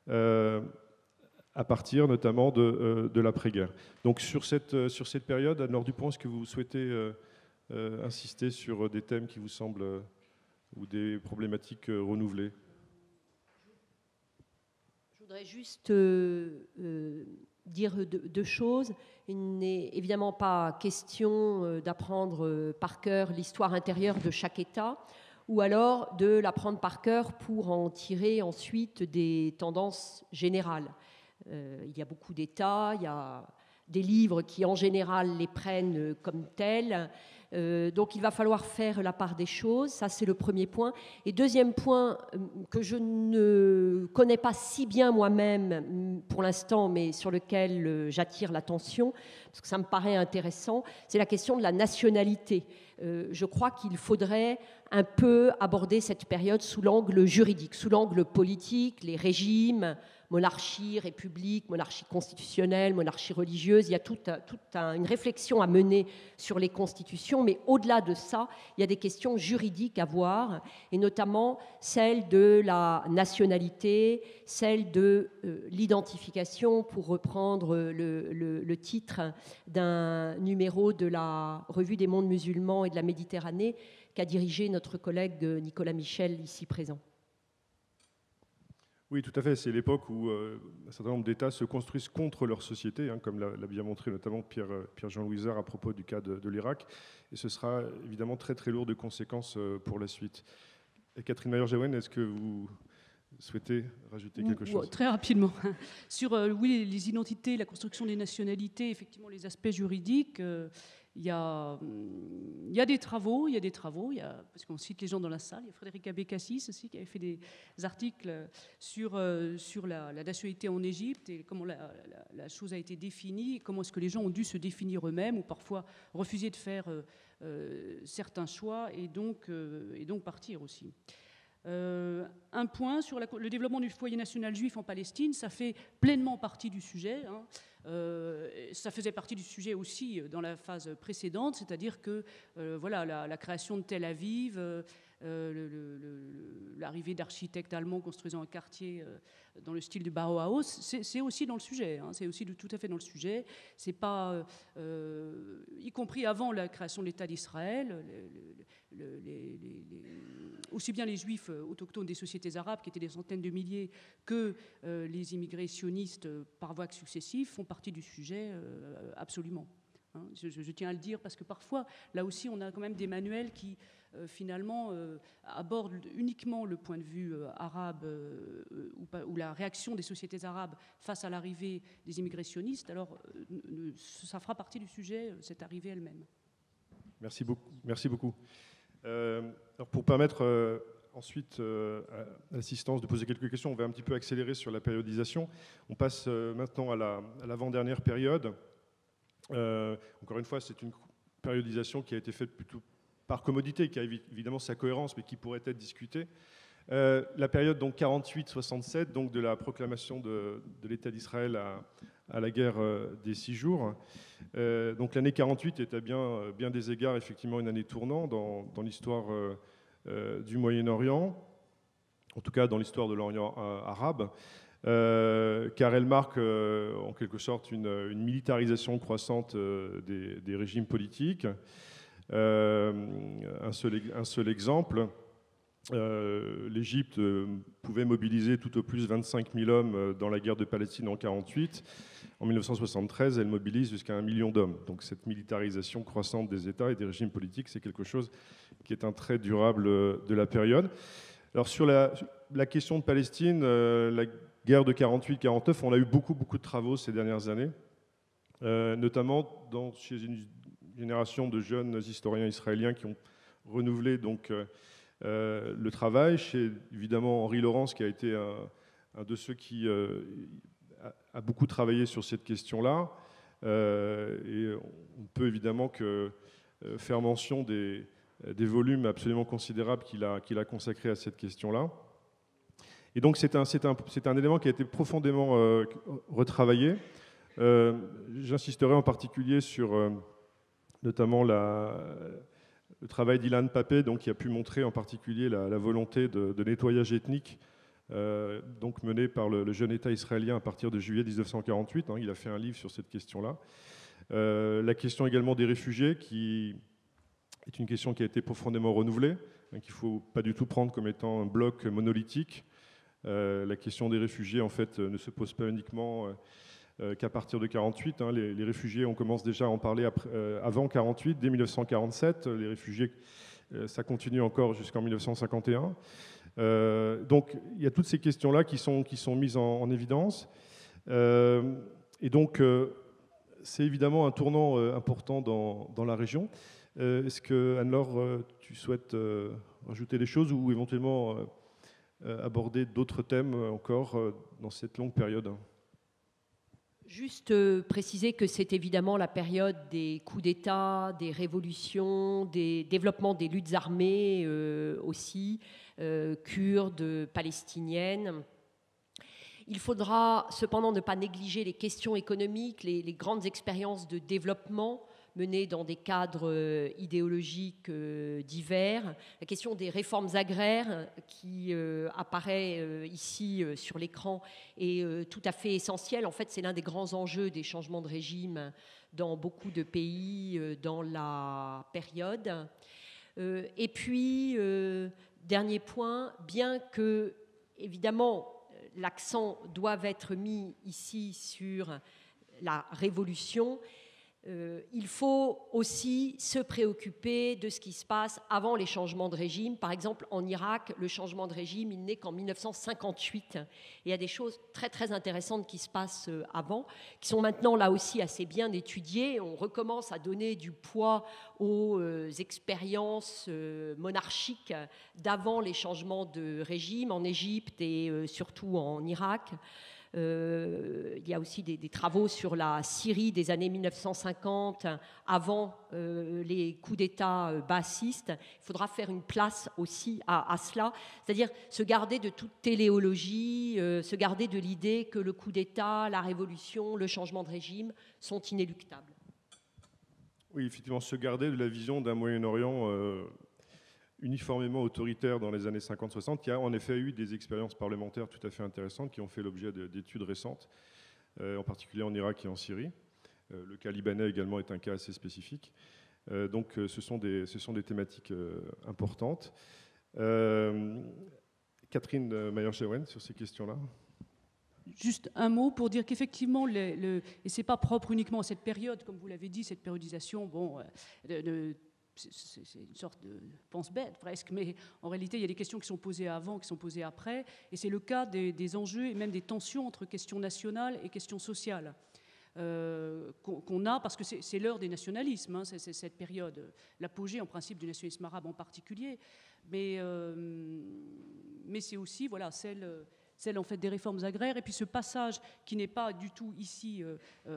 à partir notamment de l'après-guerre. Donc sur cette période, Anne-Laure Dupont, est-ce que vous souhaitez insister sur des thèmes qui vous semblent ou des problématiques renouvelées? Je voudrais juste dire deux choses. Il n'est évidemment pas question d'apprendre par cœur l'histoire intérieure de chaque État, ou alors de l'apprendre par cœur pour en tirer ensuite des tendances générales. Il y a beaucoup d'États, il y a des livres qui en général les prennent comme tels. Donc il va falloir faire la part des choses, ça c'est le premier point. Et deuxième point que je ne connais pas si bien moi-même pour l'instant, mais sur lequel j'attire l'attention, parce que ça me paraît intéressant, c'est la question de la nationalité. Je crois qu'il faudrait un peu aborder cette période sous l'angle juridique, sous l'angle politique, les régimes, monarchie, république, monarchie constitutionnelle, monarchie religieuse. Il y a toute une réflexion à mener sur les constitutions, mais au-delà de ça, il y a des questions juridiques à voir, et notamment celle de la nationalité, celle de l'identification, pour reprendre le titre d'un numéro de la Revue des mondes musulmans et de la Méditerranée qu'a dirigé notre collègue Nicolas Michel, ici présent. Oui, tout à fait. C'est l'époque où un certain nombre d'États se construisent contre leur société, hein, comme l'a bien montré notamment Pierre-Jean Louisard à propos du cas de l'Irak. Et ce sera évidemment très très lourd de conséquences pour la suite. Et Catherine Mayer-Jaouen, est-ce que vous souhaitez rajouter quelque chose? Très rapidement. Sur oui, les identités, la construction des nationalités, effectivement les aspects juridiques. Il y a des travaux, parce qu'on cite les gens dans la salle, il y a Frédéric Abécassis aussi qui avait fait des articles sur la nationalité en Égypte et comment la chose a été définie, et comment est-ce que les gens ont dû se définir eux-mêmes ou parfois refuser de faire certains choix et donc partir aussi. Un point sur le développement du foyer national juif en Palestine, ça fait pleinement partie du sujet, hein. Ça faisait partie du sujet aussi dans la phase précédente, c'est-à-dire que voilà, la création de Tel Aviv, l'arrivée d'architectes allemands construisant un quartier dans le style du Bauhaus, c'est aussi dans le sujet, hein, c'est aussi tout à fait dans le sujet. C'est pas, y compris avant la création de l'État d'Israël, aussi bien les juifs autochtones des sociétés arabes, qui étaient des centaines de milliers, que les immigrés sionistes par voies successives font partie du sujet absolument. Hein, je tiens à le dire parce que parfois, là aussi, on a quand même des manuels qui finalement abordent uniquement le point de vue arabe ou la réaction des sociétés arabes face à l'arrivée des immigrés sionistes. Alors, ça fera partie du sujet, cette arrivée elle-même. Merci beaucoup. Merci beaucoup. Alors pour permettre ensuite à l'assistance de poser quelques questions, on va un petit peu accélérer sur la périodisation. On passe maintenant à l'avant-dernière période. Encore une fois, c'est une périodisation qui a été faite plutôt par commodité, qui a évidemment sa cohérence, mais qui pourrait être discutée. La période donc 48-67, donc de la proclamation de l'État d'Israël à la guerre des 6 jours. Donc l'année 48 est à bien des égards effectivement une année tournant dans l'histoire du Moyen-Orient, en tout cas dans l'histoire de l'Orient arabe, car elle marque en quelque sorte une militarisation croissante des régimes politiques. Un seul exemple. L'Égypte pouvait mobiliser tout au plus 25 000 hommes dans la guerre de Palestine en 1948. En 1973, elle mobilise jusqu'à 1 million d'hommes. Donc cette militarisation croissante des États et des régimes politiques, c'est quelque chose qui est un trait durable de la période. Alors sur la question de Palestine, la guerre de 48-49, on a eu beaucoup de travaux ces dernières années, notamment chez une génération de jeunes historiens israéliens qui ont renouvelé donc le travail, chez évidemment Henri Laurence qui a été un de ceux qui a beaucoup travaillé sur cette question-là, et on peut évidemment faire mention des volumes absolument considérables qu'il a consacrés à cette question-là. Et donc c'est un élément qui a été profondément retravaillé. J'insisterai en particulier sur notamment le travail d'Ilan Pappé, donc, qui a pu montrer en particulier la volonté de nettoyage ethnique donc mené par le jeune État israélien à partir de juillet 1948. Il a fait un livre sur cette question-là. La question également des réfugiés, qui est une question qui a été profondément renouvelée, qu'il ne faut pas du tout prendre comme étant un bloc monolithique. La question des réfugiés, en fait, ne se pose pas uniquement qu'à partir de 1948. Les réfugiés, on commence déjà à en parler avant 1948, dès 1947. Les réfugiés, ça continue encore jusqu'en 1951. Donc, il y a toutes ces questions-là qui sont mises en évidence. Et donc, c'est évidemment un tournant important dans la région. Est-ce que, Anne-Laure, tu souhaites rajouter des choses ou éventuellement aborder d'autres thèmes encore dans cette longue période ? Juste préciser que c'est évidemment la période des coups d'État, des révolutions, des développements des luttes armées aussi, kurdes, palestiniennes. Il faudra cependant ne pas négliger les questions économiques, les grandes expériences de développement menées dans des cadres idéologiques divers. La question des réformes agraires qui apparaît ici sur l'écran est tout à fait essentielle. En fait, c'est l'un des grands enjeux des changements de régime dans beaucoup de pays dans la période. Et puis, dernier point, bien que, évidemment, l'accent doive être mis ici sur la révolution, il faut aussi se préoccuper de ce qui se passe avant les changements de régime. Par exemple, en Irak, le changement de régime, il n'est qu'en 1958. Et il y a des choses très, très intéressantes qui se passent avant, qui sont maintenant là aussi assez bien étudiées. On recommence à donner du poids aux expériences monarchiques d'avant les changements de régime en Égypte et surtout en Irak. Il y a aussi des travaux sur la Syrie des années 1950, avant les coups d'État baassistes. Il faudra faire une place aussi à cela, c'est-à-dire se garder de toute téléologie, se garder de l'idée que le coup d'État, la révolution, le changement de régime sont inéluctables. Oui, effectivement, se garder de la vision d'un Moyen-Orient uniformément autoritaire dans les années 50-60. Il y a en effet eu des expériences parlementaires tout à fait intéressantes qui ont fait l'objet d'études récentes, en particulier en Irak et en Syrie. Le cas libanais également est un cas assez spécifique. Donc ce sont des thématiques importantes. Catherine Mayer-Schewen, sur ces questions-là. Juste un mot pour dire qu'effectivement, et ce n'est pas propre uniquement à cette période, comme vous l'avez dit, cette périodisation, bon, c'est une sorte de pense-bête presque, mais en réalité, il y a des questions qui sont posées avant, qui sont posées après, et c'est le cas des enjeux et même des tensions entre questions nationales et questions sociales qu'on a, parce que c'est l'heure des nationalismes, c'est cette période, l'apogée en principe du nationalisme arabe en particulier, mais c'est aussi voilà, celle en fait des réformes agraires, et puis ce passage qui n'est pas du tout ici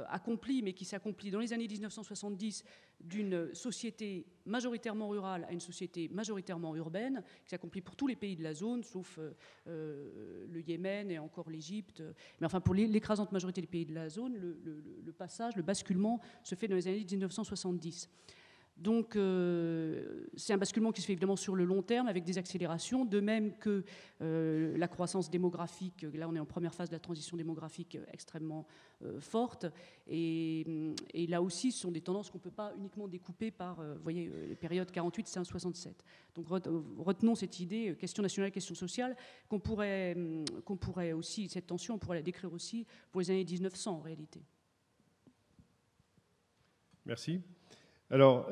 accompli, mais qui s'accomplit dans les années 1970 d'une société majoritairement rurale à une société majoritairement urbaine, qui s'accomplit pour tous les pays de la zone, sauf le Yémen et encore l'Égypte. Mais enfin, pour l'écrasante majorité des pays de la zone, le passage, le basculement se fait dans les années 1970. Donc, c'est un basculement qui se fait évidemment sur le long terme avec des accélérations, de même que la croissance démographique. Là, on est en première phase de la transition démographique extrêmement forte. Et là aussi, ce sont des tendances qu'on ne peut pas uniquement découper par, vous voyez, les périodes 48-67. Donc, retenons cette idée, question nationale, question sociale, qu'on pourrait aussi, cette tension, on pourrait la décrire aussi pour les années 1900 en réalité. Merci. Alors,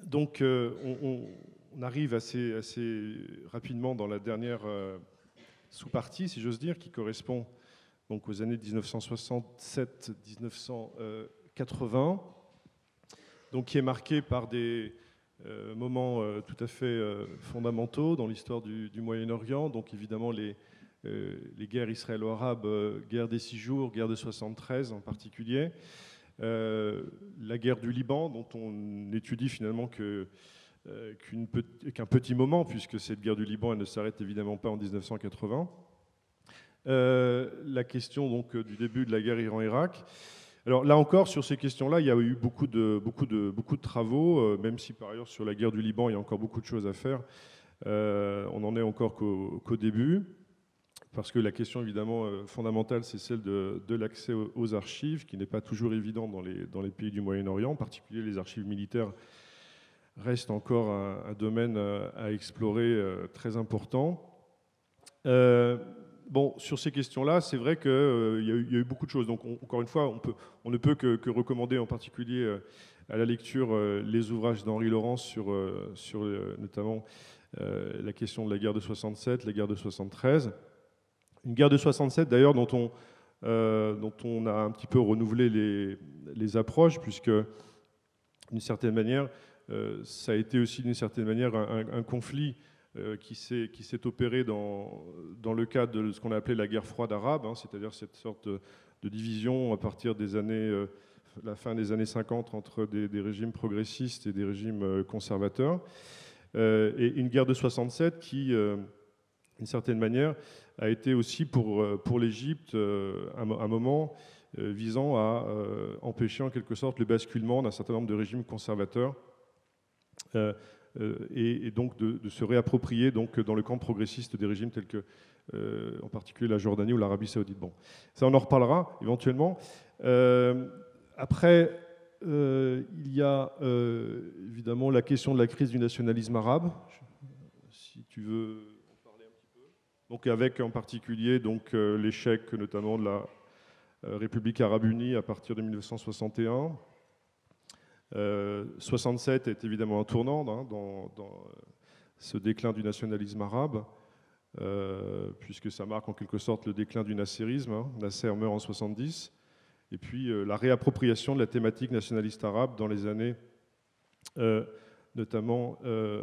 donc, on arrive assez rapidement dans la dernière sous-partie, si j'ose dire, qui correspond donc aux années 1967-1980, donc qui est marquée par des moments tout à fait fondamentaux dans l'histoire du Moyen-Orient. Donc, évidemment, les guerres israélo-arabes, guerre des 6 jours, guerre de 73 en particulier. La guerre du Liban, dont on étudie finalement qu'un petit moment, puisque cette guerre du Liban elle ne s'arrête évidemment pas en 1980. la question donc, du début de la guerre Iran-Irak. Alors là encore, sur ces questions-là, il y a eu beaucoup de travaux, même si par ailleurs sur la guerre du Liban, il y a encore beaucoup de choses à faire. On n'en est encore qu'au début, parce que la question évidemment fondamentale, c'est celle de l'accès aux archives, qui n'est pas toujours évident dans les pays du Moyen-Orient. En particulier, les archives militaires restent encore un domaine à explorer très important. Bon, sur ces questions-là, c'est vrai qu'il y a eu beaucoup de choses. Donc, encore une fois, on ne peut que recommander en particulier à la lecture les ouvrages d'Henri Laurence sur notamment la question de la guerre de 67, la guerre de 73. Une guerre de 67, d'ailleurs, dont on a un petit peu renouvelé les approches, puisque, d'une certaine manière, ça a été aussi, d'une certaine manière, un conflit qui s'est opéré dans le cadre de ce qu'on a appelé la guerre froide arabe, hein, c'est-à-dire cette sorte de division à partir des années, la fin des années 50 entre des régimes progressistes et des régimes conservateurs. Et une guerre de 67 qui, d'une certaine manière, a été aussi pour l'Égypte un moment visant à empêcher en quelque sorte le basculement d'un certain nombre de régimes conservateurs. Et donc de se réapproprier donc, dans le camp progressiste des régimes tels que, en particulier, la Jordanie ou l'Arabie Saoudite. Bon, ça, on en reparlera éventuellement. Après, il y a évidemment la question de la crise du nationalisme arabe, si tu veux en parler un petit peu. Donc, avec en particulier donc, l'échec notamment de la République arabe unie à partir de 1961. 67 est évidemment un tournant hein, dans ce déclin du nationalisme arabe, puisque ça marque en quelque sorte le déclin du nasserisme. Hein. Nasser meurt en 70, et puis la réappropriation de la thématique nationaliste arabe dans les années notamment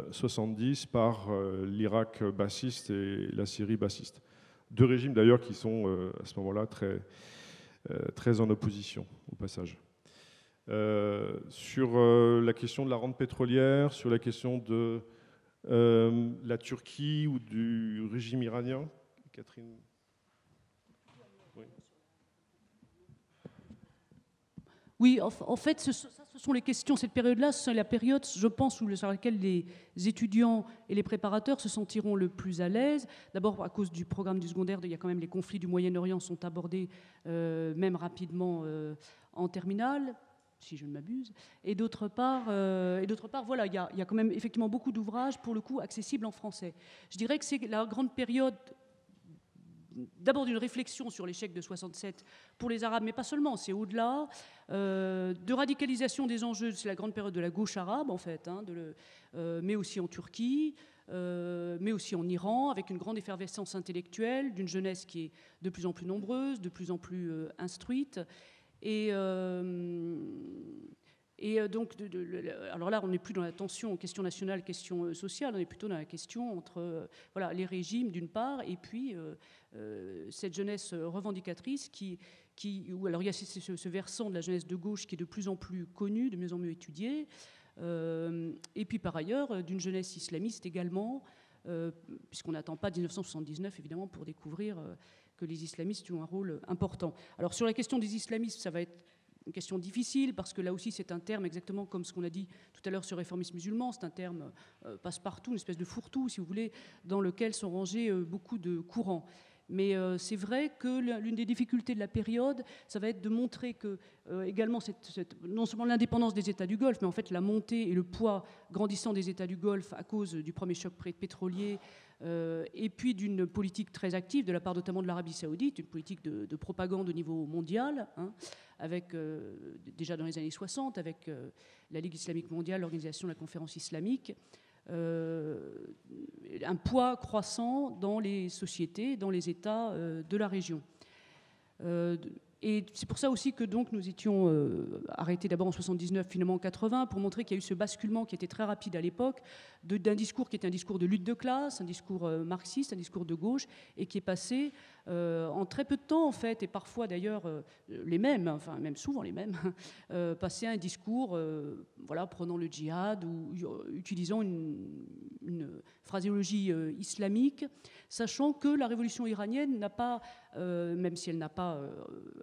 70 par l'Irak bassiste et la Syrie bassiste. Deux régimes d'ailleurs qui sont à ce moment-là très en opposition au passage. Sur la question de la rente pétrolière, sur la question de la Turquie ou du régime iranien. Catherine. Oui. Oui, en fait, ce sont les questions. Cette période-là, c'est la période, je pense, sur laquelle les étudiants et les préparateurs se sentiront le plus à l'aise. D'abord, à cause du programme du secondaire, il y a quand même les conflits du Moyen-Orient sont abordés même rapidement en terminale, si je ne m'abuse. Et d'autre part, voilà, il y a quand même effectivement beaucoup d'ouvrages, pour le coup, accessibles en français. Je dirais que c'est la grande période, d'abord d'une réflexion sur l'échec de 67 pour les Arabes, mais pas seulement, c'est au-delà, de radicalisation des enjeux, c'est la grande période de la gauche arabe, en fait, hein, mais aussi en Turquie, mais aussi en Iran, avec une grande effervescence intellectuelle, d'une jeunesse qui est de plus en plus nombreuse, de plus en plus instruite. Et donc, alors là, on n'est plus dans la tension question nationale, question sociale, on est plutôt dans la question entre voilà, les régimes d'une part, et puis cette jeunesse revendicatrice alors il y a ce versant de la jeunesse de gauche qui est de plus en plus connu, de mieux en mieux étudié, et puis par ailleurs d'une jeunesse islamiste également, puisqu'on n'attend pas 1979 évidemment pour découvrir que les islamistes jouent un rôle important. Alors sur la question des islamistes, ça va être une question difficile, parce que là aussi c'est un terme, exactement comme ce qu'on a dit tout à l'heure sur réformisme musulman, c'est un terme passe-partout, une espèce de fourre-tout, si vous voulez, dans lequel sont rangés beaucoup de courants. Mais c'est vrai que l'une des difficultés de la période, ça va être de montrer que également non seulement l'indépendance des États du Golfe, mais en fait la montée et le poids grandissant des États du Golfe à cause du premier choc pétrolier, et puis d'une politique très active de la part notamment de l'Arabie Saoudite, une politique de propagande au niveau mondial, hein, avec déjà dans les années 60, avec la Ligue islamique mondiale, l'organisation de la conférence islamique, un poids croissant dans les sociétés, dans les États de la région. Et c'est pour ça aussi que donc nous étions arrêtés d'abord en 79, finalement en 80, pour montrer qu'il y a eu ce basculement qui était très rapide à l'époque, d'un discours qui était un discours de lutte de classe, un discours marxiste, un discours de gauche, et qui est passé en très peu de temps en fait, et parfois d'ailleurs les mêmes, enfin même souvent les mêmes, passé à un discours voilà, prenant le djihad ou utilisant une phraséologie islamique, sachant que la révolution iranienne n'a pas, même si elle n'a pas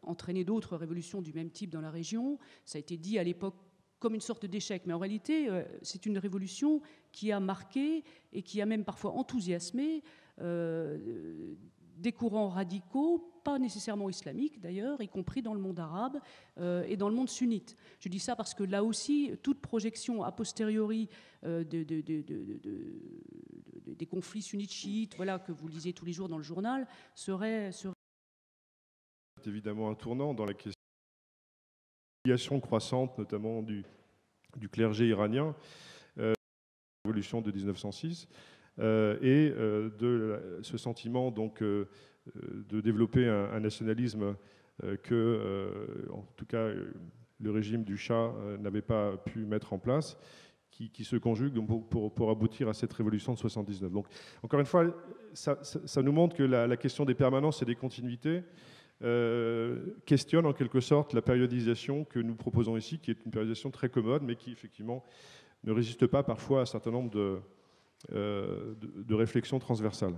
entraîné d'autres révolutions du même type dans la région, ça a été dit à l'époque comme une sorte d'échec, mais en réalité, c'est une révolution qui a marqué et qui a même parfois enthousiasmé des courants radicaux, pas nécessairement islamiques d'ailleurs, y compris dans le monde arabe et dans le monde sunnite. Je dis ça parce que là aussi, toute projection a posteriori des conflits sunnites-chiites, voilà, que vous lisez tous les jours dans le journal, serait... C'est évidemment un tournant dans la question de l'humiliation croissante, notamment du clergé iranien, la révolution de 1906, et de ce sentiment donc, de développer un nationalisme que, en tout cas, le régime du Shah n'avait pas pu mettre en place, qui se conjugue pour aboutir à cette révolution de 79. Donc, encore une fois, ça nous montre que la question des permanences et des continuités questionne en quelque sorte la périodisation que nous proposons ici, qui est une périodisation très commode, mais qui effectivement ne résiste pas parfois à un certain nombre de réflexions transversales.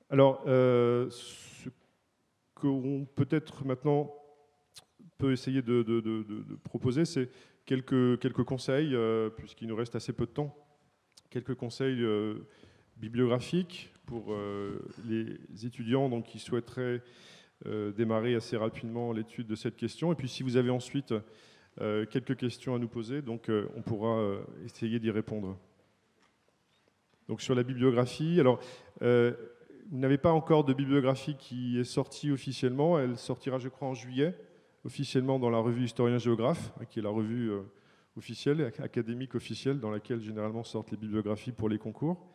Alors, ce qu'on peut-être maintenant peut essayer de proposer, c'est quelques conseils, puisqu'il nous reste assez peu de temps, quelques conseils bibliographiques pour les étudiants donc, qui souhaiteraient démarrer assez rapidement l'étude de cette question. Et puis si vous avez ensuite quelques questions à nous poser, donc on pourra essayer d'y répondre. Donc sur la bibliographie, alors vous n'avez pas encore de bibliographie qui est sortie officiellement. Elle sortira, je crois, en juillet, officiellement dans la revue Historien-Géographe, qui est la revue officielle, académique officielle, dans laquelle généralement sortent les bibliographies pour les concours.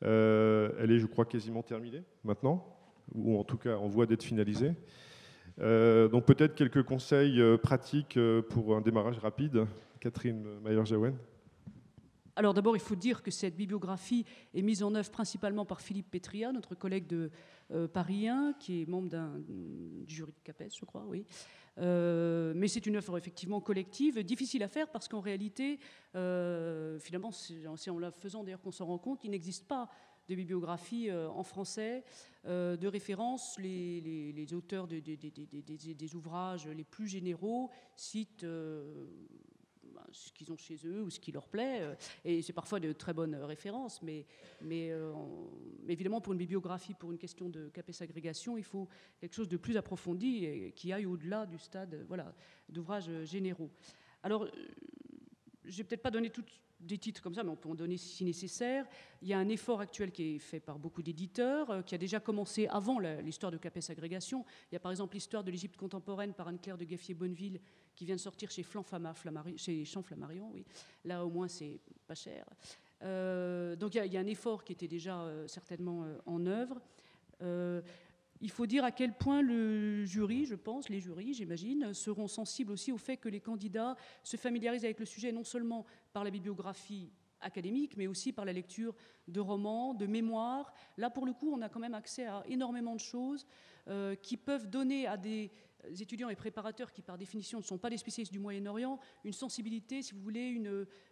Elle est, je crois, quasiment terminée maintenant, ou en tout cas en voie d'être finalisée. Donc peut-être quelques conseils pratiques pour un démarrage rapide. Catherine Mayer-Jaouen. Alors d'abord, il faut dire que cette bibliographie est mise en œuvre principalement par Philippe Petria, notre collègue de Paris 1, qui est membre du jury de CAPES, je crois, oui. Mais c'est une œuvre effectivement collective, difficile à faire parce qu'en réalité, finalement, c'est en la faisant d'ailleurs qu'on s'en rend compte, il n'existe pas de bibliographie en français de référence. Les auteurs des ouvrages les plus généraux citent ce qu'ils ont chez eux ou ce qui leur plaît, et c'est parfois de très bonnes références, mais évidemment pour une bibliographie, pour une question de CAPES agrégation, il faut quelque chose de plus approfondi et qui aille au-delà du stade d'ouvrages généraux. Alors, je ne vais peut-être pas donner tous des titres comme ça, mais on peut en donner si nécessaire. Il y a un effort actuel qui est fait par beaucoup d'éditeurs, qui a déjà commencé avant l'histoire de CAPES agrégation. Il y a par exemple l'histoire de l'Égypte contemporaine par Anne-Claire de Gaffier-Bonneville, qui vient de sortir chez chez Champ Flammarion. Oui. Là, au moins, c'est pas cher. Donc, il y a un effort qui était déjà certainement en œuvre. Il faut dire à quel point le jury, je pense, les jurys, j'imagine, seront sensibles aussi au fait que les candidats se familiarisent avec le sujet non seulement par la bibliographie académique, mais aussi par la lecture de romans, de mémoires. Là, pour le coup, on a quand même accès à énormément de choses qui peuvent donner à des étudiants et préparateurs qui, par définition, ne sont pas des spécialistes du Moyen-Orient, une sensibilité, si vous voulez,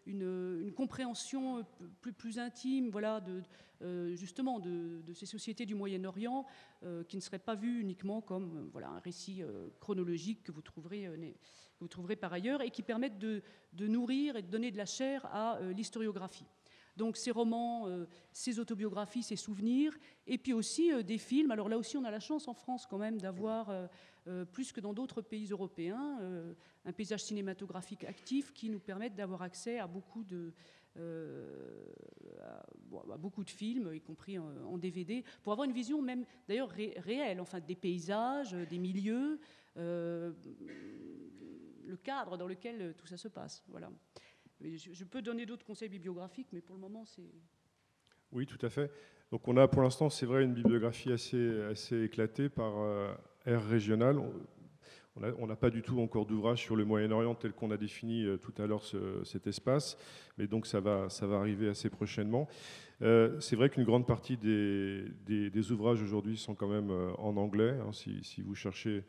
une compréhension plus intime, voilà, justement de ces sociétés du Moyen-Orient qui ne seraient pas vues uniquement comme voilà, un récit chronologique que vous trouverez par ailleurs et qui permettent de nourrir et de donner de la chair à l'historiographie. Donc ces romans, ces autobiographies, ces souvenirs, et puis aussi des films. Alors là aussi, on a la chance en France quand même d'avoir, plus que dans d'autres pays européens, un paysage cinématographique actif qui nous permet d'avoir accès à beaucoup de films, y compris en DVD, pour avoir une vision même d'ailleurs réelle, enfin des paysages, des milieux, le cadre dans lequel tout ça se passe. Voilà. Je peux donner d'autres conseils bibliographiques, mais pour le moment, c'est... Oui, tout à fait. Donc on a pour l'instant, c'est vrai, une bibliographie assez éclatée par aire régionale. On n'a pas du tout encore d'ouvrage sur le Moyen-Orient tel qu'on a défini tout à l'heure cet espace, mais donc ça va arriver assez prochainement. C'est vrai qu'une grande partie des ouvrages aujourd'hui sont quand même en anglais. Hein, si vous cherchez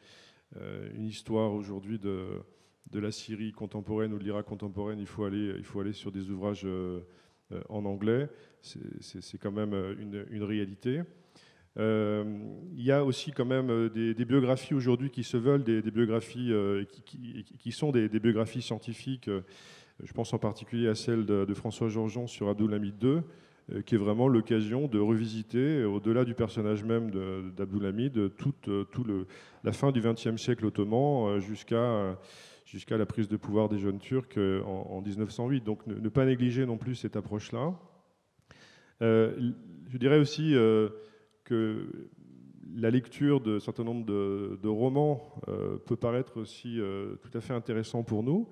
une histoire aujourd'hui la Syrie contemporaine ou de l'Irak contemporaine, il faut aller sur des ouvrages en anglais. C'est quand même une réalité. Il y a aussi quand même des biographies aujourd'hui qui se veulent des biographies qui sont des biographies scientifiques. Je pense en particulier à celle de François Georgeon sur Abdulhamid II, qui est vraiment l'occasion de revisiter, au-delà du personnage même d'Abdulhamid, toute la fin du XXe siècle ottoman jusqu'à la prise de pouvoir des jeunes Turcs en 1908. Donc ne pas négliger non plus cette approche-là. Je dirais aussi que la lecture de certain nombre de romans peut paraître aussi tout à fait intéressant pour nous.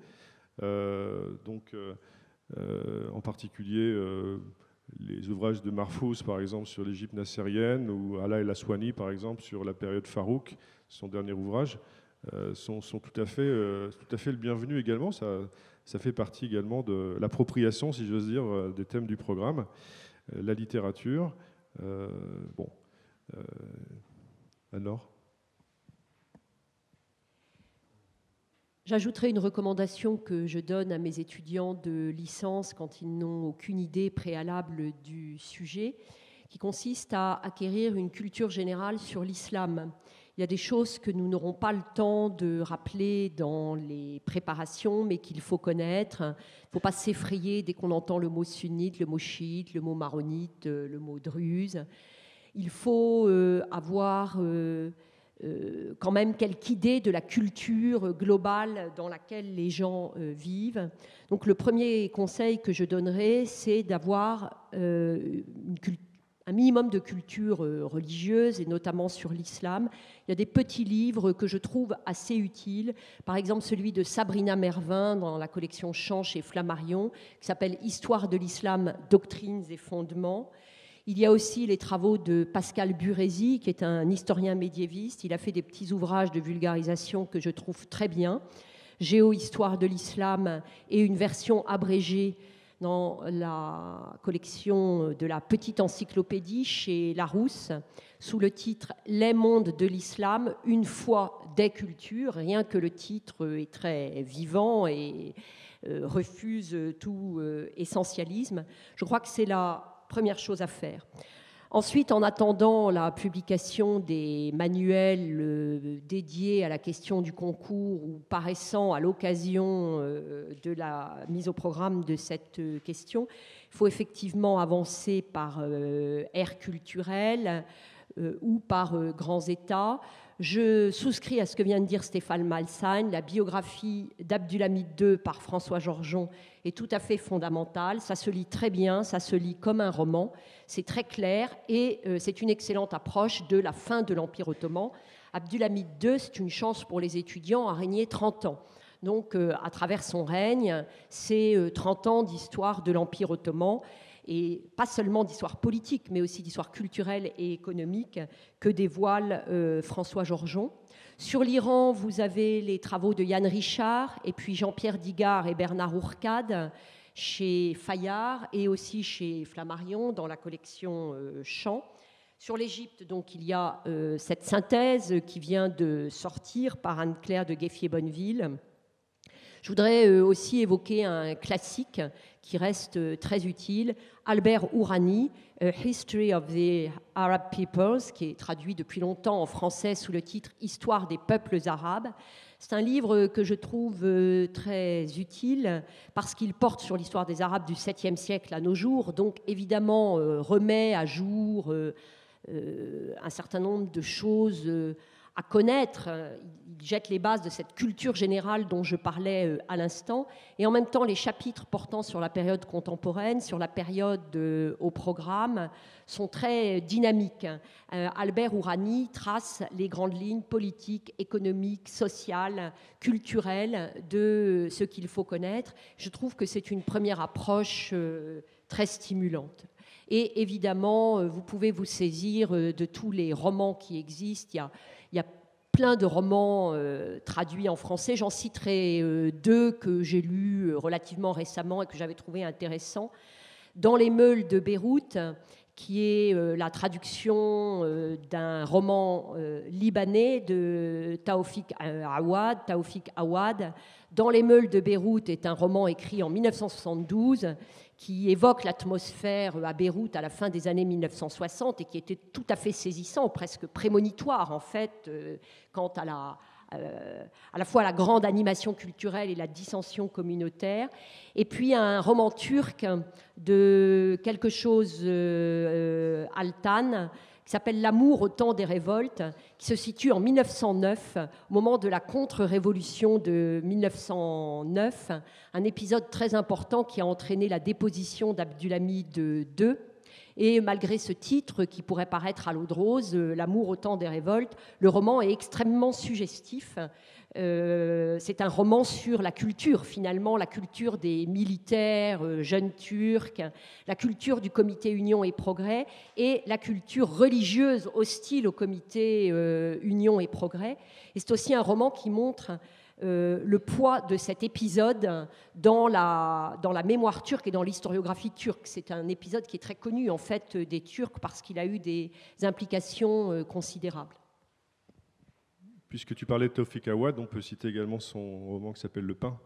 En particulier les ouvrages de Marfouz, par exemple, sur l'Égypte nassérienne, ou Ala El Aswani, par exemple, sur la période Farouk, son dernier ouvrage, sont tout à fait le bienvenu également. Ça fait partie également de l'appropriation, si j'ose dire, des thèmes du programme. La littérature. Alors ? J'ajouterai une recommandation que je donne à mes étudiants de licence quand ils n'ont aucune idée préalable du sujet, qui consiste à acquérir une culture générale sur l'islam. Il y a des choses que nous n'aurons pas le temps de rappeler dans les préparations, mais qu'il faut connaître. Il ne faut pas s'effrayer dès qu'on entend le mot sunnite, le mot chiite, le mot maronite, le mot druze. Il faut avoir quand même quelque idée de la culture globale dans laquelle les gens vivent. Donc le premier conseil que je donnerai, c'est d'avoir un minimum de culture religieuse, et notamment sur l'islam. Il y a des petits livres que je trouve assez utiles, par exemple celui de Sabrina Mervin dans la collection Champs chez Flammarion, qui s'appelle « Histoire de l'islam, doctrines et fondements ». Il y a aussi les travaux de Pascal Burési, qui est un historien médiéviste. Il a fait des petits ouvrages de vulgarisation que je trouve très bien. Géo-histoire de l'islam et une version abrégée dans la collection de la petite encyclopédie chez Larousse, sous le titre « Les mondes de l'islam, une foi des cultures ». Rien que le titre est très vivant et refuse tout essentialisme. Je crois que c'est la première chose à faire. Ensuite, en attendant la publication des manuels dédiés à la question du concours ou paraissant à l'occasion de la mise au programme de cette question, il faut effectivement avancer par aire culturelle ou par grands États. Je souscris à ce que vient de dire Stéphane Malsagne. La biographie d'Abdulhamid II par François Georgeon est tout à fait fondamentale. Ça se lit très bien, ça se lit comme un roman. C'est très clair et c'est une excellente approche de la fin de l'Empire ottoman. Abdulhamid II, c'est une chance pour les étudiants, a régné 30 ans. Donc, à travers son règne, c'est 30 ans d'histoire de l'Empire ottoman, et pas seulement d'histoire politique, mais aussi d'histoire culturelle et économique que dévoile François Georgeon. Sur l'Iran, vous avez les travaux de Yann Richard, et puis Jean-Pierre Digard et Bernard Ourcade chez Fayard, et aussi chez Flammarion dans la collection Champs. Sur l'Égypte, donc, il y a cette synthèse qui vient de sortir par Anne-Claire de Gueffier-Bonneville. Je voudrais aussi évoquer un classique qui reste très utile, Albert Hourani, A History of the Arab Peoples, qui est traduit depuis longtemps en français sous le titre « Histoire des peuples arabes ». C'est un livre que je trouve très utile parce qu'il porte sur l'histoire des Arabes du 7e siècle à nos jours, donc évidemment remet à jour un certain nombre de choses à connaître. Il jette les bases de cette culture générale dont je parlais à l'instant, et en même temps les chapitres portant sur la période contemporaine, sur la période au programme, sont très dynamiques. Albert Hourani trace les grandes lignes politiques, économiques, sociales, culturelles de ce qu'il faut connaître. Je trouve que c'est une première approche très stimulante. Et évidemment, vous pouvez vous saisir de tous les romans qui existent. Il y a plein de romans traduits en français. J'en citerai deux que j'ai lus relativement récemment et que j'avais trouvé intéressants. Dans les meules de Beyrouth, qui est la traduction d'un roman libanais de Taoufik Awad. Dans les meules de Beyrouth est un roman écrit en 1972 qui évoque l'atmosphère à Beyrouth à la fin des années 1960 et qui était tout à fait saisissant, presque prémonitoire en fait, quant à la fois la grande animation culturelle et la dissension communautaire. Et puis un roman turc de quelque chose Altan, qui s'appelle L'amour au temps des révoltes, qui se situe en 1909, au moment de la contre-révolution de 1909, un épisode très important qui a entraîné la déposition d'Abdulhamid II. Et malgré ce titre qui pourrait paraître à l'eau de rose, L'amour au temps des révoltes, le roman est extrêmement suggestif. C'est un roman sur la culture, finalement, la culture des militaires jeunes turcs, la culture du comité Union et Progrès et la culture religieuse hostile au comité Union et Progrès. Et c'est aussi un roman qui montre le poids de cet épisode dans la mémoire turque et dans l'historiographie turque. C'est un épisode qui est très connu en fait des Turcs parce qu'il a eu des implications considérables. Puisque tu parlais de Taoufik Awad, on peut citer également son roman qui s'appelle Le Pain,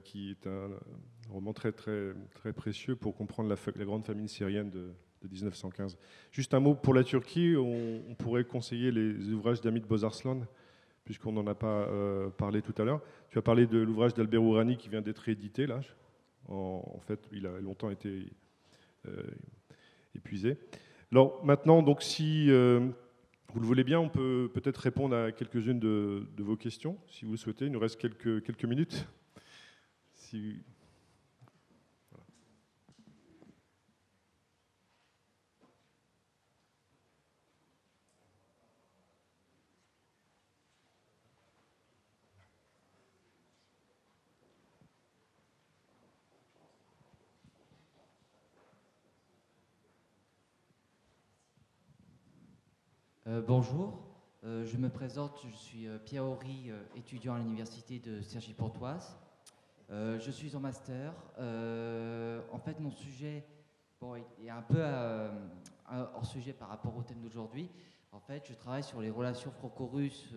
qui est un roman très, très, très précieux pour comprendre la grande famine syrienne de 1915. Juste un mot pour la Turquie, on pourrait conseiller les ouvrages d'Hamid Bozarslan, puisqu'on n'en a pas parlé tout à l'heure. Tu as parlé de l'ouvrage d'Alber Hourani qui vient d'être réédité, là. En fait, il a longtemps été épuisé. Alors maintenant, donc, si vous le voulez bien, on peut peut-être répondre à quelques-unes de vos questions, si vous le souhaitez. Il nous reste quelques minutes. Si... Bonjour, je me présente, je suis Pierre Horry, étudiant à l'université de Cergy-Pontoise. Je suis en master. En fait, mon sujet est un peu hors sujet par rapport au thème d'aujourd'hui. En fait, je travaille sur les relations franco-russes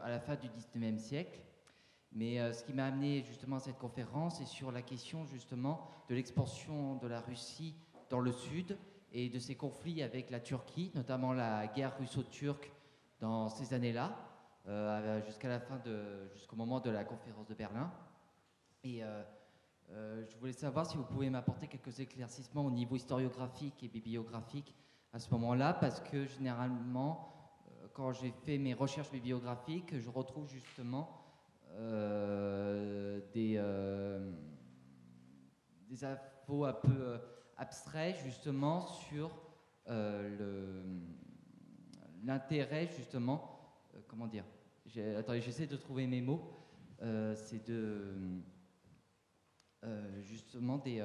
à la fin du XIXe siècle. Mais ce qui m'a amené justement à cette conférence est sur la question justement de l'expansion de la Russie dans le sud et de ses conflits avec la Turquie, notamment la guerre russo-turque dans ces années-là, jusqu'au moment de la conférence de Berlin. Et je voulais savoir si vous pouvez m'apporter quelques éclaircissements au niveau historiographique et bibliographique à ce moment-là, parce que généralement, quand j'ai fait mes recherches bibliographiques, je retrouve justement des infos un peu abstrait justement sur l'intérêt justement, comment dire, attendez, j'essaie de trouver mes mots, c'est justement des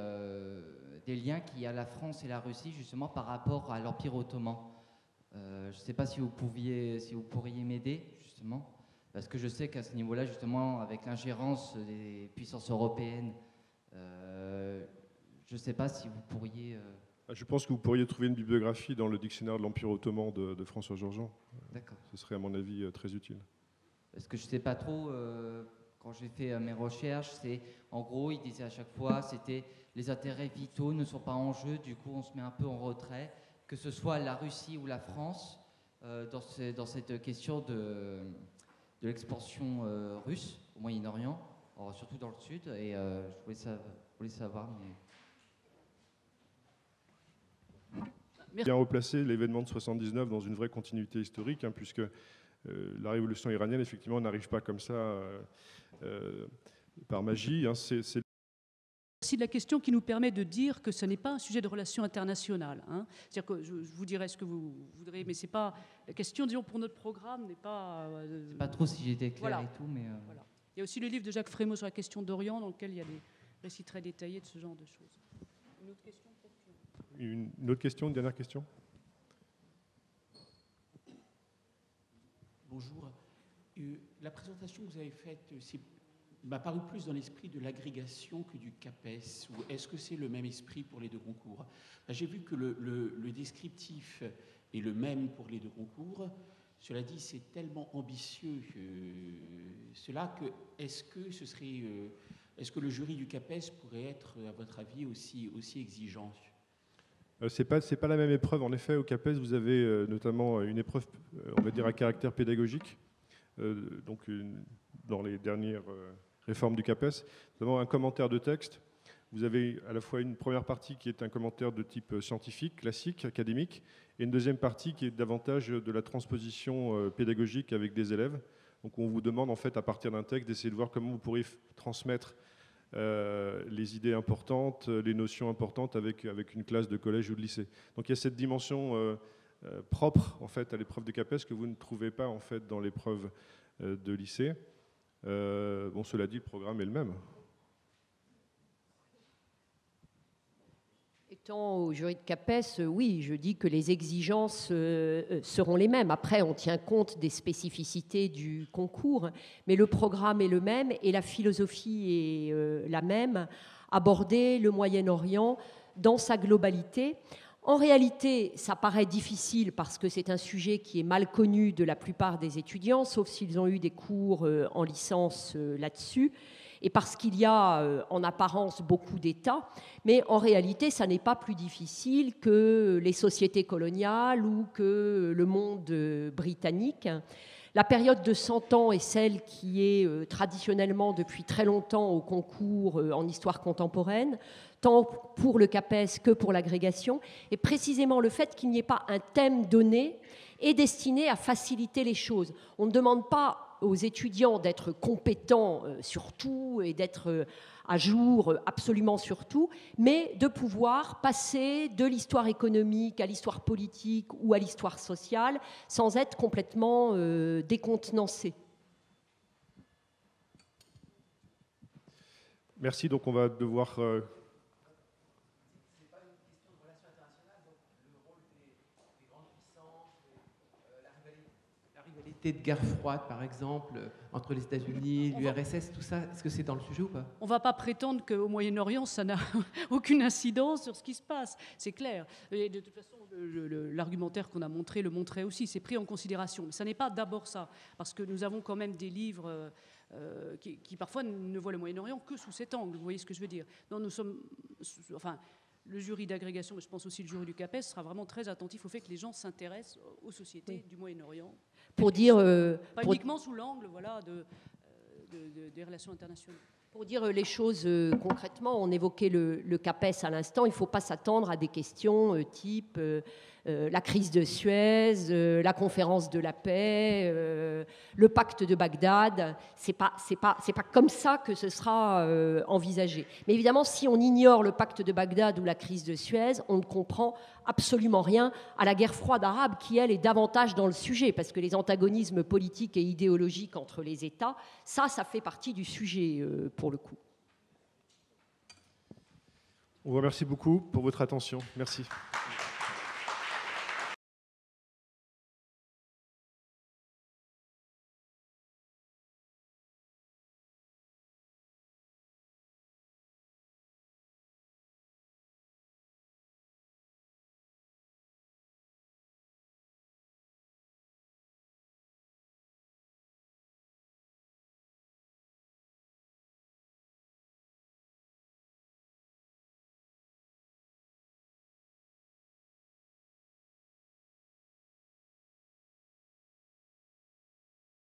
liens qu'il y a la France et la Russie justement par rapport à l'Empire ottoman. Je ne sais pas si vous pourriez m'aider justement, parce que je sais qu'à ce niveau-là justement, avec l'ingérence des puissances européennes, je ne sais pas si vous pourriez... Je pense que vous pourriez trouver une bibliographie dans le dictionnaire de l'Empire ottoman de François Georgean. D'accord. Ce serait à mon avis très utile. Parce que je ne sais pas trop, quand j'ai fait mes recherches, en gros, il disait à chaque fois, c'était les intérêts vitaux ne sont pas en jeu, du coup on se met un peu en retrait, que ce soit la Russie ou la France, dans cette question de l'expansion russe au Moyen-Orient, surtout dans le sud, et je voulais savoir... Bien replacer l'événement de 79 dans une vraie continuité historique, puisque la révolution iranienne, effectivement, n'arrive pas comme ça par magie. C'est aussi de la question qui nous permet de dire que ce n'est pas un sujet de relations internationales. C'est-à-dire que je vous dirai ce que vous voudrez, mais c'est pas la question, disons, pour notre programme n'est pas... je sais pas trop si j'étais clair voilà. Et tout, mais... Voilà. Il y a aussi le livre de Jacques Frémaux sur la question d'Orient, dans lequel il y a des récits très détaillés de ce genre de choses. Une autre question? Une autre question, une dernière question? Bonjour. La présentation que vous avez faite, c'est m'a paru plus dans l'esprit de l'agrégation que du CAPES. Ou est-ce que c'est le même esprit pour les deux concours? J'ai vu que le descriptif est le même pour les deux concours. Cela dit, c'est tellement ambitieux est-ce que le jury du CAPES pourrait être, à votre avis, aussi exigeant? C'est pas la même épreuve. En effet, au CAPES, vous avez notamment une épreuve, on va dire, à caractère pédagogique. Dans les dernières réformes du CAPES, notamment un commentaire de texte. Vous avez à la fois une première partie qui est un commentaire de type scientifique, classique, académique, et une deuxième partie qui est davantage de la transposition pédagogique avec des élèves. Donc on vous demande en fait à partir d'un texte d'essayer de voir comment vous pourriez transmettre les idées importantes, les notions importantes avec une classe de collège ou de lycée. Donc il y a cette dimension propre en fait à l'épreuve de CAPES que vous ne trouvez pas en fait dans l'épreuve de lycée. Cela dit, le programme est le même. Étant au jury de CAPES, oui, je dis que les exigences seront les mêmes. Après, on tient compte des spécificités du concours, mais le programme est le même et la philosophie est la même. Aborder le Moyen-Orient dans sa globalité. En réalité, ça paraît difficile parce que c'est un sujet qui est mal connu de la plupart des étudiants, sauf s'ils ont eu des cours en licence là-dessus, et parce qu'il y a en apparence beaucoup d'États, mais en réalité, ça n'est pas plus difficile que les sociétés coloniales ou que le monde britannique. La période de 100 ans est celle qui est traditionnellement depuis très longtemps au concours en histoire contemporaine, tant pour le CAPES que pour l'agrégation. Et précisément le fait qu'il n'y ait pas un thème donné est destiné à faciliter les choses. On ne demande pas aux étudiants d'être compétents sur tout et d'être à jour absolument sur tout, mais de pouvoir passer de l'histoire économique à l'histoire politique ou à l'histoire sociale sans être complètement décontenancé. Merci, donc on va devoir... De guerre froide, par exemple, entre les États-Unis, l'URSS, tout ça, est-ce que c'est dans le sujet ou pas? On ne va pas prétendre qu'au Moyen-Orient, ça n'a aucune incidence sur ce qui se passe, c'est clair. Et de toute façon, l'argumentaire qu'on a montré le montrait aussi, c'est pris en considération. Mais ça n'est pas d'abord ça, parce que nous avons quand même des livres qui parfois ne voient le Moyen-Orient que sous cet angle, vous voyez ce que je veux dire. Non, nous sommes... Enfin, le jury d'agrégation, mais je pense aussi le jury du CAPES, sera vraiment très attentif au fait que les gens s'intéressent aux sociétés du Moyen-Orient. Pour dire, pas uniquement sous l'angle des relations internationales. Pour dire les choses concrètement, on évoquait le CAPES à l'instant, il ne faut pas s'attendre à des questions type la crise de Suez, la conférence de la paix, le pacte de Bagdad. C'est pas comme ça que ce sera envisagé. Mais évidemment, si on ignore le pacte de Bagdad ou la crise de Suez, on ne comprend absolument rien à la guerre froide arabe qui, elle, est davantage dans le sujet, parce que les antagonismes politiques et idéologiques entre les États, ça fait partie du sujet pour le coup. On vous remercie beaucoup pour votre attention. Merci.